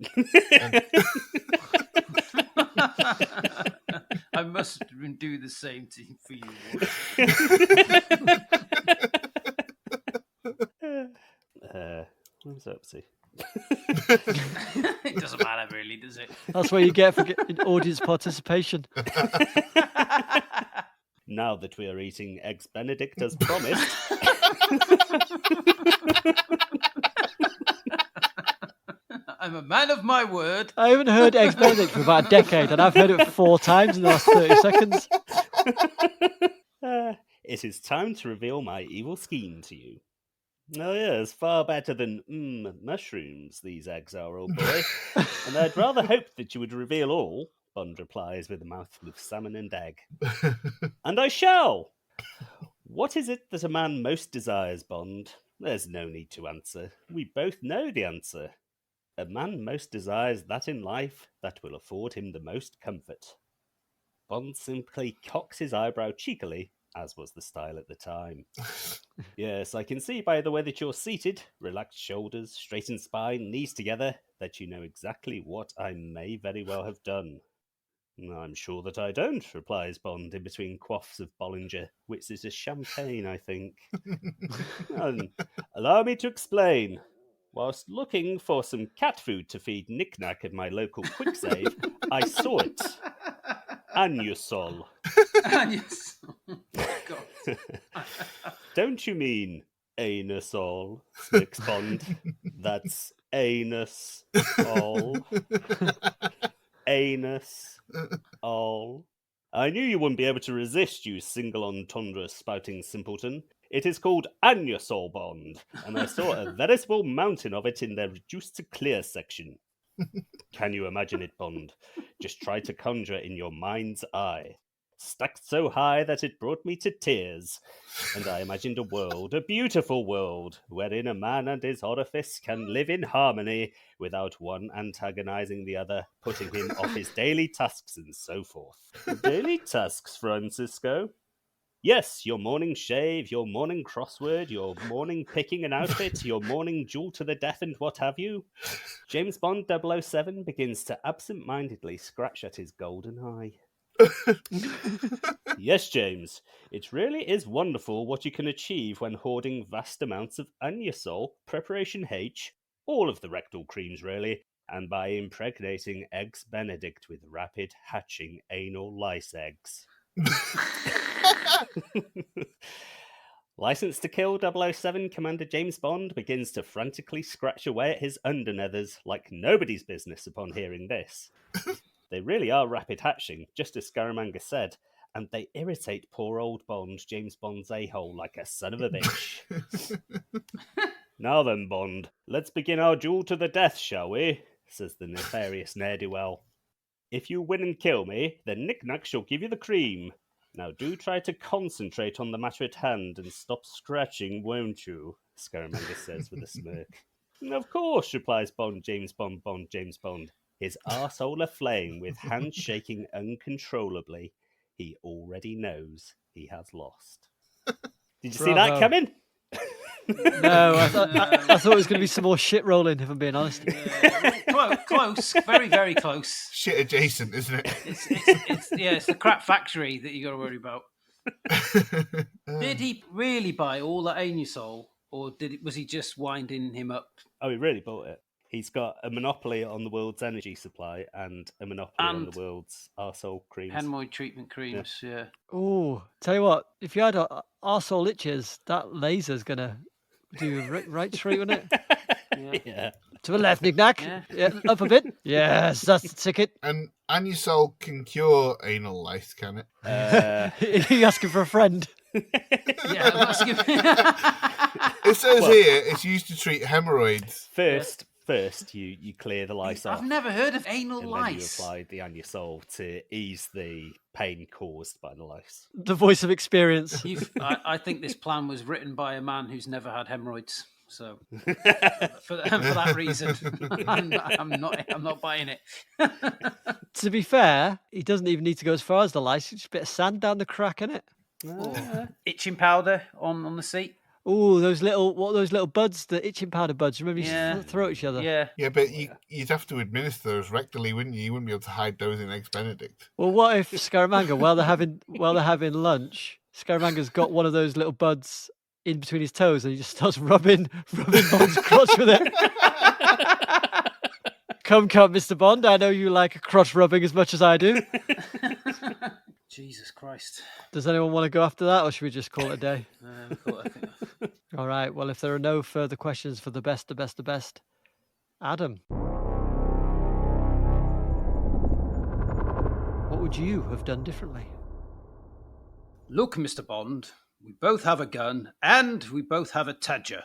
I must do the same thing for you. What was I up to? It doesn't matter really, does it? That's what you get for audience participation. Now that we are eating Eggs Benedict as promised. I'm a man of my word. I haven't heard Eggs Benedict for about a decade, and I've heard it 4 times in the last 30 seconds. It is time to reveal my evil scheme to you. Oh yes, far better than mushrooms, these eggs are, old boy. And I'd rather hope that you would reveal all, Bond replies with a mouthful of salmon and egg. And I shall! What is it that a man most desires, Bond? There's no need to answer. We both know the answer. A man most desires that in life that will afford him the most comfort. Bond simply cocks his eyebrow cheekily, as was the style at the time. Yes, I can see by the way that you're seated, relaxed shoulders, straightened spine, knees together, that you know exactly what I may very well have done. I'm sure that I don't, replies Bond in between quaffs of Bollinger, which is a champagne, I think. Allow me to explain. Whilst looking for some cat food to feed Nick Nack at my local quick save, I saw it. Anusol. God. Don't you mean anusol, snicks Bond? That's anus all. Anus all. I knew you wouldn't be able to resist, you single entendre spouting simpleton. It is called Anusol, Bond, and I saw a veritable mountain of it in their reduced to clear section. Can you imagine it, Bond? Just try to conjure in your mind's eye. Stacked so high that it brought me to tears. And I imagined a world, a beautiful world, wherein a man and his orifice can live in harmony without one antagonizing the other, putting him off his daily tasks and so forth. Daily tasks, Francisco? Yes, your morning shave, your morning crossword, your morning picking an outfit, your morning duel to the death and what have you. James Bond 007 begins to absent-mindedly scratch at his golden eye. Yes, James, it really is wonderful what you can achieve when hoarding vast amounts of anisole, preparation H, all of the rectal creams really, and by impregnating eggs Benedict with rapid hatching anal lice eggs. Licensed to kill 007 Commander James Bond begins to frantically scratch away at his undernethers like nobody's business upon hearing this. They really are rapid hatching, just as Scaramanga said, and they irritate poor old Bond, James Bond's a-hole, like a son of a bitch. Now then, Bond, let's begin our duel to the death, shall we? Says the nefarious ne'er-do-well. If you win and kill me, then Nick Nack shall give you the cream. Now do try to concentrate on the matter at hand and stop scratching, won't you? Scaramanga says with a smirk. Of course, replies Bond, James Bond, James Bond. His arsehole aflame with hands shaking uncontrollably. He already knows he has lost. Did you see that coming? No, I thought it was going to be some more shit rolling, if I'm being honest. Close, very, very close. Shit adjacent, isn't it? It's the crap factory that you got to worry about. Did he really buy all that Anusol, or was he just winding him up? Oh, he really bought it. He's got a monopoly on the world's energy supply and a monopoly on the world's arsehole creams. Hemorrhoid treatment creams, yeah. Oh, tell you what, if you had arsehole itches, that laser's going to do right straight, wouldn't it? Yeah. To the left, Nick Nack. Yeah, up a bit. Yes, that's the ticket. And Anusol can cure anal lice, can it? You're asking for a friend. Yeah, I'm asking. It says here it's used to treat hemorrhoids. First, you clear the lice off. I've never heard of anal and lice. Then you apply the Anusol to ease the pain caused by the lice. The voice of experience. I think this plan was written by a man who's never had hemorrhoids. So, for that reason, I'm not buying it. To be fair, he doesn't even need to go as far as the lice. Just a bit of sand down the crack, innit? Itching powder on the seat. Oh, those little buds, the itching powder buds. Remember, you used to throw at each other. Yeah, but you'd have to administer those rectally, wouldn't you? You wouldn't be able to hide those in Eggs Benedict. Well, what if Scaramanga, while they're having lunch, Scaramanga's got one of those little buds in between his toes, and he just starts rubbing Bond's crotch with it. Come, Mr. Bond. I know you like a crotch rubbing as much as I do. Jesus Christ. Does anyone want to go after that, or should we just call it a day? All right. Well, if there are no further questions for the best, Adam, what would you have done differently? Look, Mr. Bond, we both have a gun, and we both have a tadger.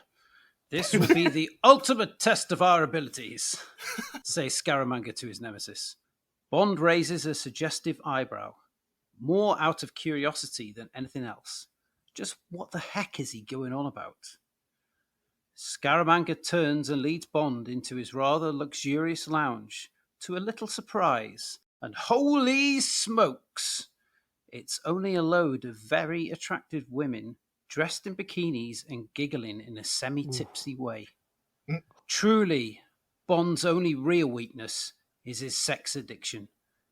This will be the ultimate test of our abilities, says Scaramanga to his nemesis. Bond raises a suggestive eyebrow, more out of curiosity than anything else. Just what the heck is he going on about? Scaramanga turns and leads Bond into his rather luxurious lounge, to a little surprise, and holy smokes! It's only a load of very attractive women dressed in bikinis and giggling in a semi-tipsy way. Truly, Bond's only real weakness is his sex addiction,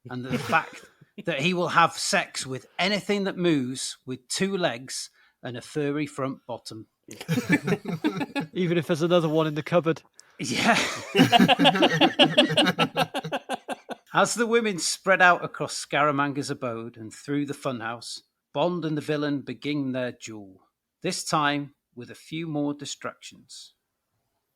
and the fact that he will have sex with anything that moves with two legs and a furry front bottom. Even if there's another one in the cupboard. Yeah. As the women spread out across Scaramanga's abode and through the funhouse, Bond and the villain begin their duel, this time with a few more distractions.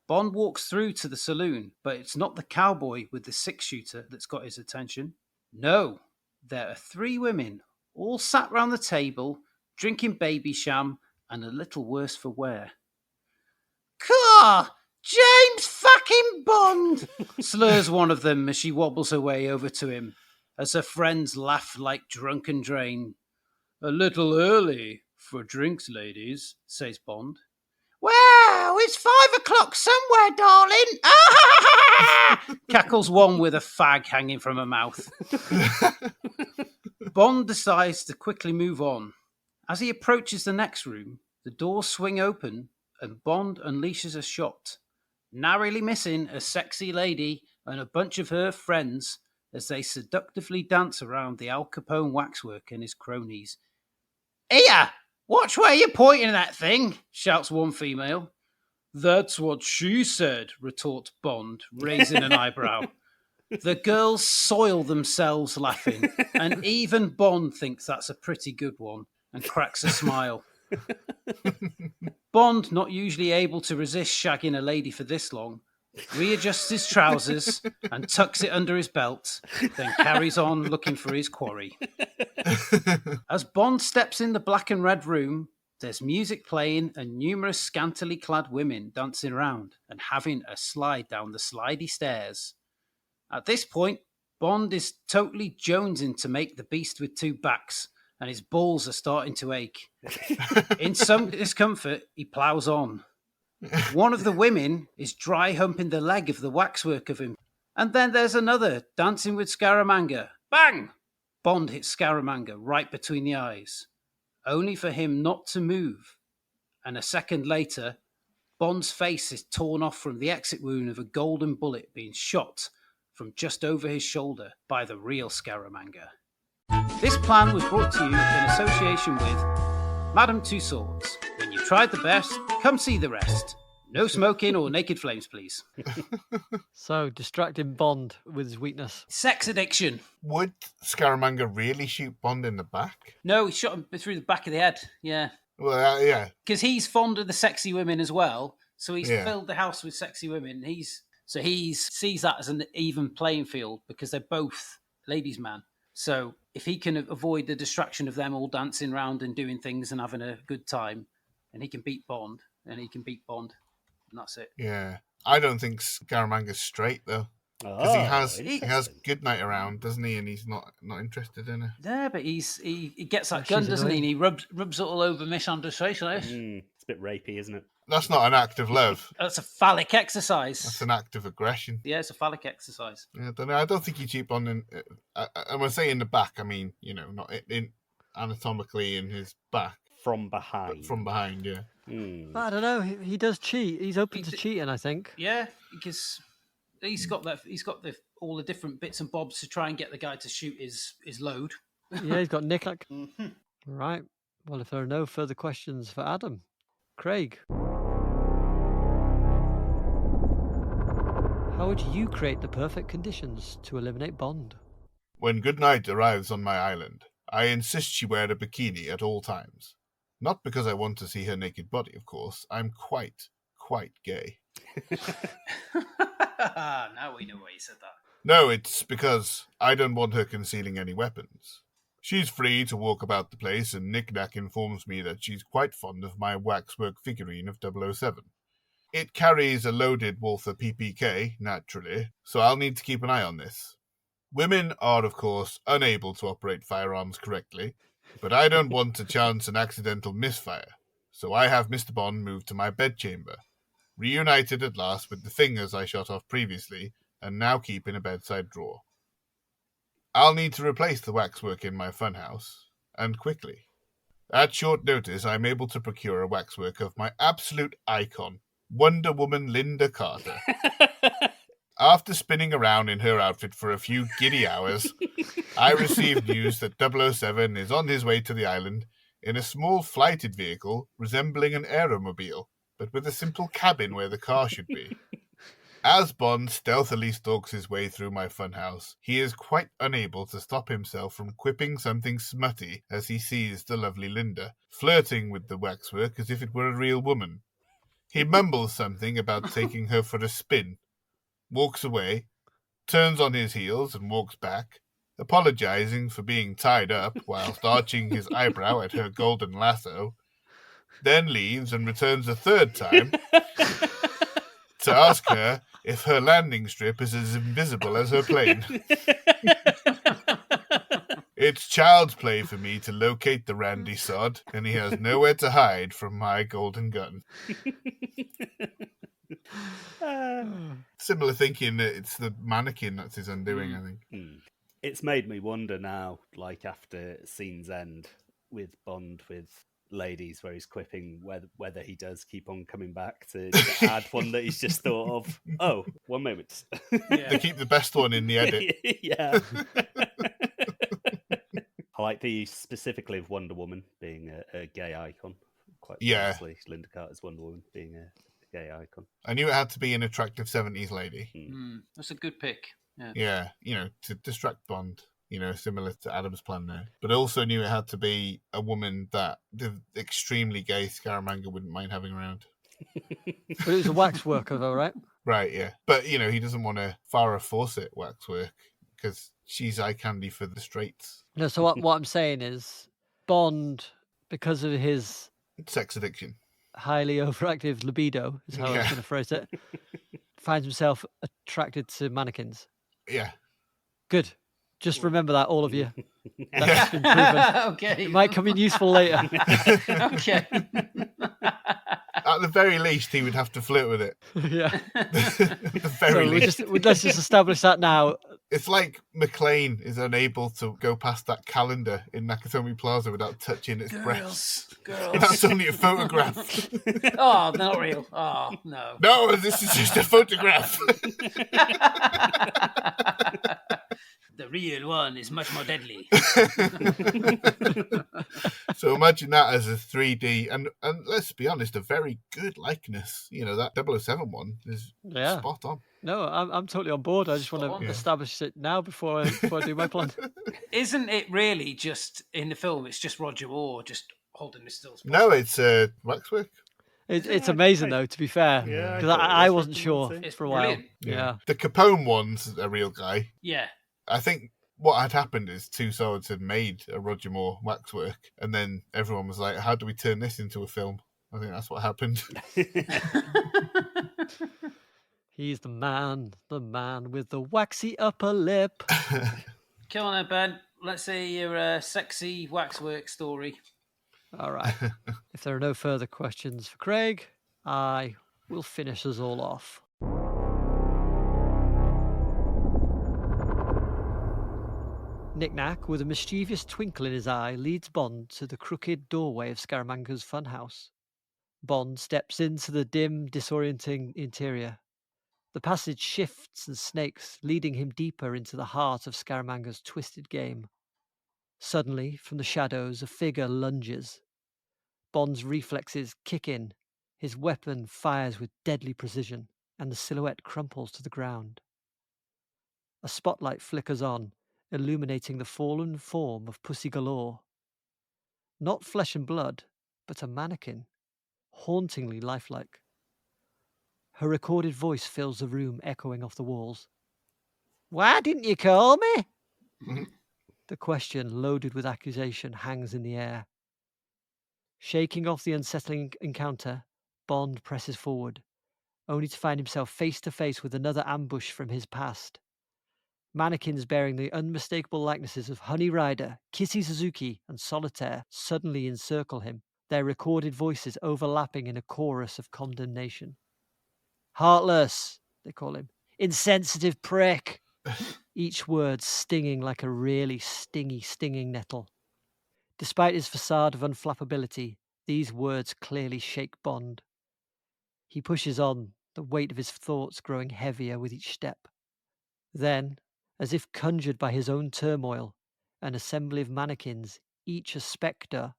Bond walks through to the saloon, but it's not the cowboy with the six-shooter that's got his attention. No, there are three women, all sat round the table, drinking baby sham and a little worse for wear. "Car! James fucking Bond!" slurs one of them as she wobbles her way over to him, as her friends laugh like drunken drain. "A little early for drinks, ladies," says Bond. "Well, it's 5 o'clock somewhere, darling." Cackles one with a fag hanging from her mouth. Bond decides to quickly move on, As he approaches the next room, the doors swing open and Bond unleashes a shot, narrowly missing a sexy lady and a bunch of her friends as they seductively dance around the Al Capone waxwork and his cronies. "Here! Watch where you're pointing that thing!" shouts one female. "That's what she said," retorts Bond, raising an eyebrow. The girls soil themselves laughing, and even Bond thinks that's a pretty good one and cracks a smile. Bond, not usually able to resist shagging a lady for this long, readjusts his trousers and tucks it under his belt, then carries on looking for his quarry. As Bond steps in the black and red room, there's music playing and numerous scantily clad women dancing around and having a slide down the slidey stairs. At this point, Bond is totally jonesing to make the beast with two backs, and his balls are starting to ache. In some discomfort, he ploughs on. One of the women is dry humping the leg of the waxwork of him. And then there's another dancing with Scaramanga. Bang! Bond hits Scaramanga right between the eyes, only for him not to move. And a second later, Bond's face is torn off from the exit wound of a golden bullet being shot from just over his shoulder by the real Scaramanga. This plan was brought to you in association with Madame Tussauds. When you've tried the best, come see the rest. No smoking or naked flames, please. So, distracting Bond with his weakness. Sex addiction. Would Scaramanga really shoot Bond in the back? No, he shot him through the back of the head. Yeah. Well, yeah. Because he's fond of the sexy women as well. So he's Yeah. filled the house with sexy women. He sees that as an even playing field because they're both ladies' man. So if he can avoid the distraction of them all dancing around and doing things and having a good time, and he can beat Bond, and he can beat Bond, and that's it. Yeah. I don't think Scaramanga's straight, though. Because he has Goodnight around, doesn't he? And he's not interested in her. Yeah, but he gets that She's gun, doesn't he? annoying. And he rubs it all over Miss Andrews' face. Like this. It's a bit rapey, isn't it? That's not an act of love. That's a phallic exercise. That's an act of aggression. Yeah, it's a phallic exercise. Yeah, I don't know. I don't think you cheat Bond in. And when I say in the back, I mean, not in anatomically in his back. From behind. But from behind, yeah. But I don't know. He does cheat. He's open to cheating, I think. Yeah, because he's got all the different bits and bobs to try and get the guy to shoot his load. Yeah, he's got Nick Nack. Right. Well, if there are no further questions for Adam, Craig, how would you create the perfect conditions to eliminate Bond? When Goodnight arrives on my island, I insist she wear a bikini at all times. Not because I want to see her naked body, of course. I'm quite gay. Now we know why you said that. No, it's because I don't want her concealing any weapons. She's free to walk about the place, and Nick Nack informs me that she's quite fond of my waxwork figurine of 007. It carries a loaded Walther PPK, naturally, so I'll need to keep an eye on this. Women are, of course, unable to operate firearms correctly, but I don't want to chance an accidental misfire, so I have Mr. Bond moved to my bedchamber, reunited at last with the fingers I shot off previously, and now keep in a bedside drawer. I'll need to replace the waxwork in my funhouse, and quickly. At short notice, I'm able to procure a waxwork of my absolute icon, Wonder Woman Linda Carter. After spinning around in her outfit for a few giddy hours, I received news that 007 is on his way to the island in a small flighted vehicle resembling an aeromobile, but with a simple cabin where the car should be. As Bond stealthily stalks his way through my funhouse, he is quite unable to stop himself from quipping something smutty as he sees the lovely Linda, flirting with the waxwork as if it were a real woman. He mumbles something about taking her for a spin, walks away, turns on his heels and walks back, apologizing for being tied up whilst arching his eyebrow at her golden lasso, then leaves and returns a third time to ask her if her landing strip is as invisible as her plane. It's child's play for me to locate the randy sod, and he has nowhere to hide from my golden gun. Similar thinking that it's the mannequin that's his undoing, I think. It's made me wonder now, like after scene's end, with Bond with ladies where he's quipping whether he does keep on coming back to add one that he's just thought of. Oh, 1 moment. They keep the best one in the edit. Yeah. I like the use specifically of Wonder Woman being a gay icon. Quite famously, Linda Carter's Wonder Woman being a gay icon. I knew it had to be an attractive 70s lady. That's a good pick. Yeah, to distract Bond, similar to Adam's plan there. But I also knew it had to be a woman that the extremely gay Scaramanga wouldn't mind having around. But it was a waxworker, though, right? Right, yeah. But, he doesn't want a Farrah Fawcett waxwork because she's eye candy for the straights. No, so what I'm saying is Bond, because of his sex addiction, highly overactive libido, is how I was going to phrase it, finds himself attracted to mannequins. Yeah. Good. Just remember that, all of you. That's been proven. Okay. It might come in useful later. Okay. At the very least, he would have to flirt with it. Yeah. At the very least. Let's just establish that now. It's like McLean is unable to go past that calendar in Nakatomi Plaza without touching its breasts. Girls. That's only a photograph. Oh, not real. Oh, no. No, this is just a photograph. The real one is much more deadly. So imagine that as a 3D, and let's be honest, a very good likeness. That 007 one is spot on. No, I'm totally on board. I just want to establish it now before I do my plan. Isn't it really just, in the film, it's just Roger Moore just holding the stills? No, it's waxwork. It's amazing, though, to be fair. Because I wasn't sure for a while. Yeah. The Capone one's a real guy. Yeah. I think what had happened is Two Swords had made a Roger Moore waxwork, and then everyone was like, how do we turn this into a film? I think that's what happened. He's the man with the waxy upper lip. Come on then, Ben. Let's hear your sexy waxwork story. All right. If there are no further questions for Craig, I will finish us all off. Nick Nack, with a mischievous twinkle in his eye, leads Bond to the crooked doorway of Scaramanga's funhouse. Bond steps into the dim, disorienting interior. The passage shifts and snakes, leading him deeper into the heart of Scaramanga's twisted game. Suddenly, from the shadows, a figure lunges. Bond's reflexes kick in. His weapon fires with deadly precision, and the silhouette crumples to the ground. A spotlight flickers on, illuminating the fallen form of Pussy Galore. Not flesh and blood, but a mannequin, hauntingly lifelike. Her recorded voice fills the room, echoing off the walls. Why didn't you call me? Mm-hmm. The question, loaded with accusation, hangs in the air. Shaking off the unsettling encounter, Bond presses forward, only to find himself face to face with another ambush from his past. Mannequins bearing the unmistakable likenesses of Honey Rider, Kissy Suzuki, and Solitaire suddenly encircle him, their recorded voices overlapping in a chorus of condemnation. Heartless, they call him. Insensitive prick. Each word stinging like a really stinging nettle. Despite his facade of unflappability, these words clearly shake Bond. He pushes on, the weight of his thoughts growing heavier with each step. Then, as if conjured by his own turmoil, an assembly of mannequins, each a spectre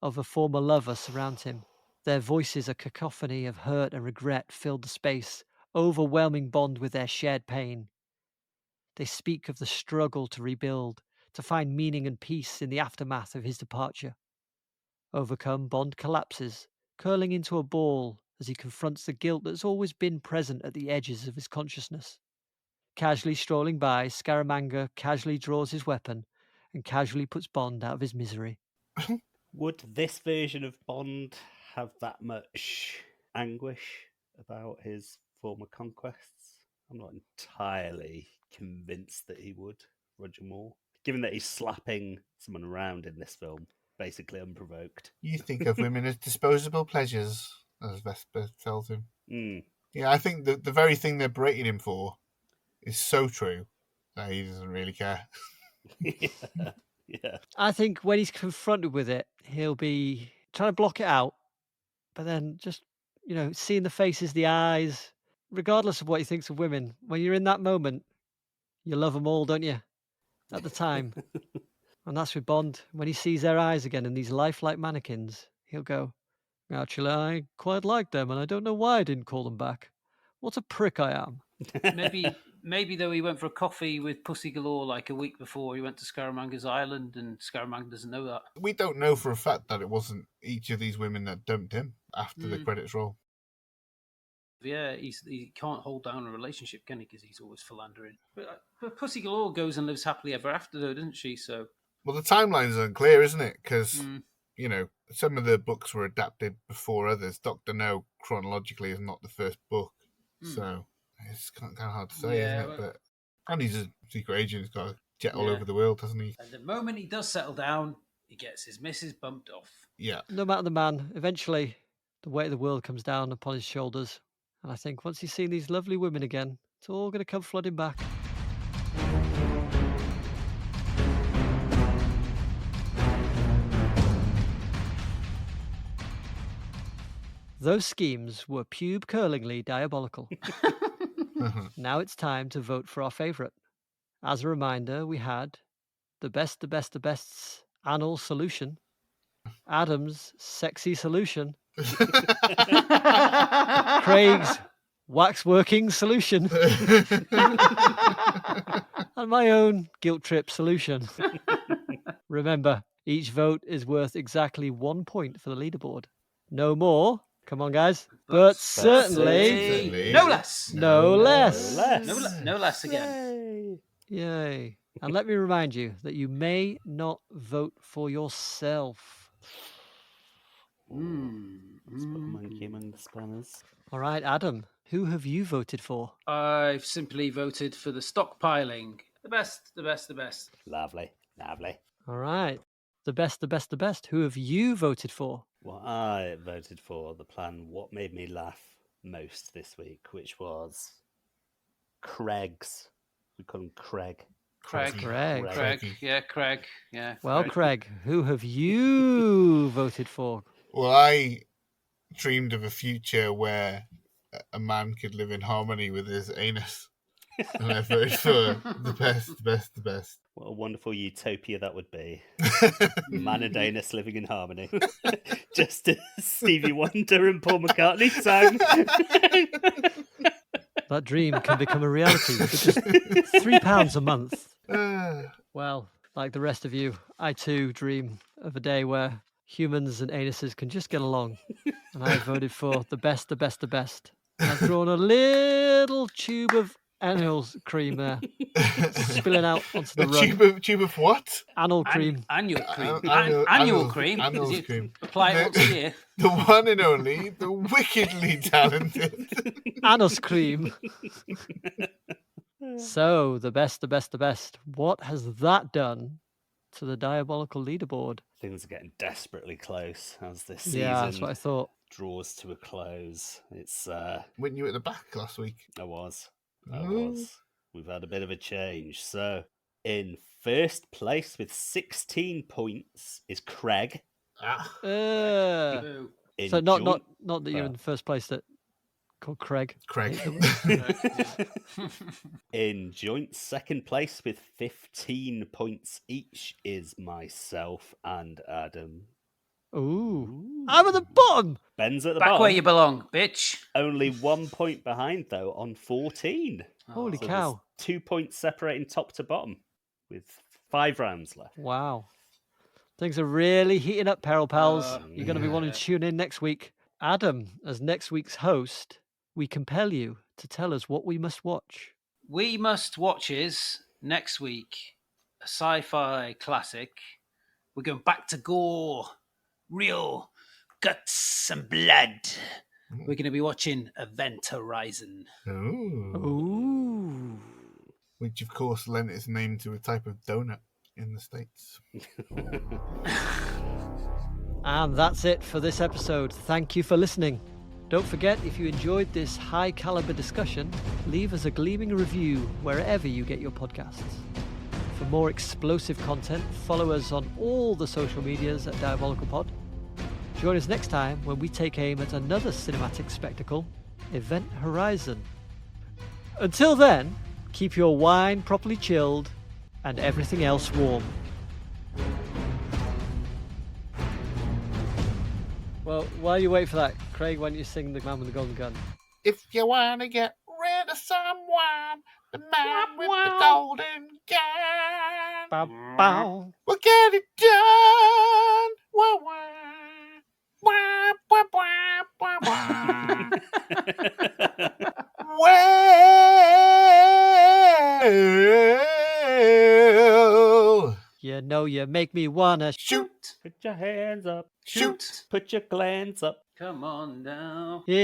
of a former lover, surround him. Their voices, a cacophony of hurt and regret, filled the space, overwhelming Bond with their shared pain. They speak of the struggle to rebuild, to find meaning and peace in the aftermath of his departure. Overcome, Bond collapses, curling into a ball as he confronts the guilt that's always been present at the edges of his consciousness. Casually strolling by, Scaramanga casually draws his weapon and casually puts Bond out of his misery. Would this version of Bond have that much anguish about his former conquests? I'm not entirely convinced that he would, Roger Moore. Given that he's slapping someone around in this film, basically unprovoked. You think of women as disposable pleasures, as Vesper tells him. Mm. Yeah, I think the very thing they're berating him for is so true that he doesn't really care. Yeah. Yeah. I think when he's confronted with it, he'll be trying to block it out, but then just, seeing the faces, the eyes, regardless of what he thinks of women, when you're in that moment, you love them all, don't you? At the time. And that's with Bond. When he sees their eyes again in these lifelike mannequins, he'll go, actually, I quite like them, and I don't know why I didn't call them back. What a prick I am. Maybe though he went for a coffee with Pussy Galore like a week before he went to Scaramanga's island, and Scaramanga doesn't know that. We don't know for a fact that it wasn't each of these women that dumped him after the credits roll. Yeah, he can't hold down a relationship, can he? Because he's always philandering. But Pussy Galore goes and lives happily ever after, though, doesn't she? So, well, the timeline's unclear, isn't it? Because some of the books were adapted before others. Doctor No chronologically is not the first book, so it's kind of hard to say, isn't it? And he's a secret agent. He's got a jet all over the world, hasn't he? And the moment he does settle down, he gets his missus bumped off. Yeah. No matter the man, eventually the weight of the world comes down upon his shoulders. And I think once he's seen these lovely women again, it's all going to come flooding back. Those schemes were pube-curlingly diabolical. Now it's time to vote for our favourite. As a reminder, we had the best's anal solution, Adam's sexy solution, Craig's waxworking solution, and my own guilt trip solution. Remember, each vote is worth exactly 1 point for the leaderboard. No more. Come on, guys. But certainly no less. No less. No less again. Yay. And let me remind you that you may not vote for yourself. Let's put a monkey among the spanners. All right, Adam, who have you voted for? I've simply voted for the stockpiling. The best. Lovely. All right. The best. Who have you voted for? Well, I voted for the plan what made me laugh most this week, which was Craig's. We call him Craig. Craig. Yeah, Craig. Yeah. Well, Craig, who have you voted for? Well, I dreamed of a future where a man could live in harmony with his anus. And I voted for the best. What a wonderful utopia that would be. Man and anus living in harmony. Just as Stevie Wonder and Paul McCartney sang. That dream can become a reality for just £3 a month. Well, like the rest of you, I too dream of a day where humans and anuses can just get along. And I voted for the best. I've drawn a little tube of anal cream there, spilling out onto the rug. Tube of what? Anal cream. Annual cream. Annual cream. Annual cream. Apply it once a year. The one and only, the wickedly talented. Anus cream. So, the best. What has that done to the diabolical leaderboard? Things are getting desperately close as this season that's what I thought. draws to a close. It's Weren't you at the back last week? I was. We've had a bit of a change. So, in first place with 16 points is Craig. So not that you're in first place, that called Craig. In joint second place with 15 points each is myself and Adam. Ooh. I'm at the bottom. Ben's at the Back bottom. where you belong, bitch. Only 1 point behind, though, on 14. Holy So cow. there's 2 points separating top to bottom with 5 rounds left. Wow. Things are really heating up, Peril Pals. You're going to be wanting to tune in next week. Adam, as next week's host, we compel you to tell us what we must watch. We must watches next week a sci-fi classic. We're going back to gore, real guts and blood. We're going to be watching Event Horizon. Ooh. Which, of course, lent its name to a type of donut in the States. And that's it for this episode. Thank you for listening. Don't forget, if you enjoyed this high-caliber discussion, leave us a gleaming review wherever you get your podcasts. For more explosive content, follow us on all the social medias at Diabolical Pod. Join us next time when we take aim at another cinematic spectacle, Event Horizon. Until then, keep your wine properly chilled and everything else warm. Well, while you wait for that, Craig, why don't you sing The Man with the Golden Gun? If you want to get rid of someone, the man with the golden gun Bow, bow. will get it done. Wah, wah. Wah, wah, wah, wah, wah. Well, You know you make me wanna shoot, Put your hands up. shoot. Put your glands up. Come on now. yeah.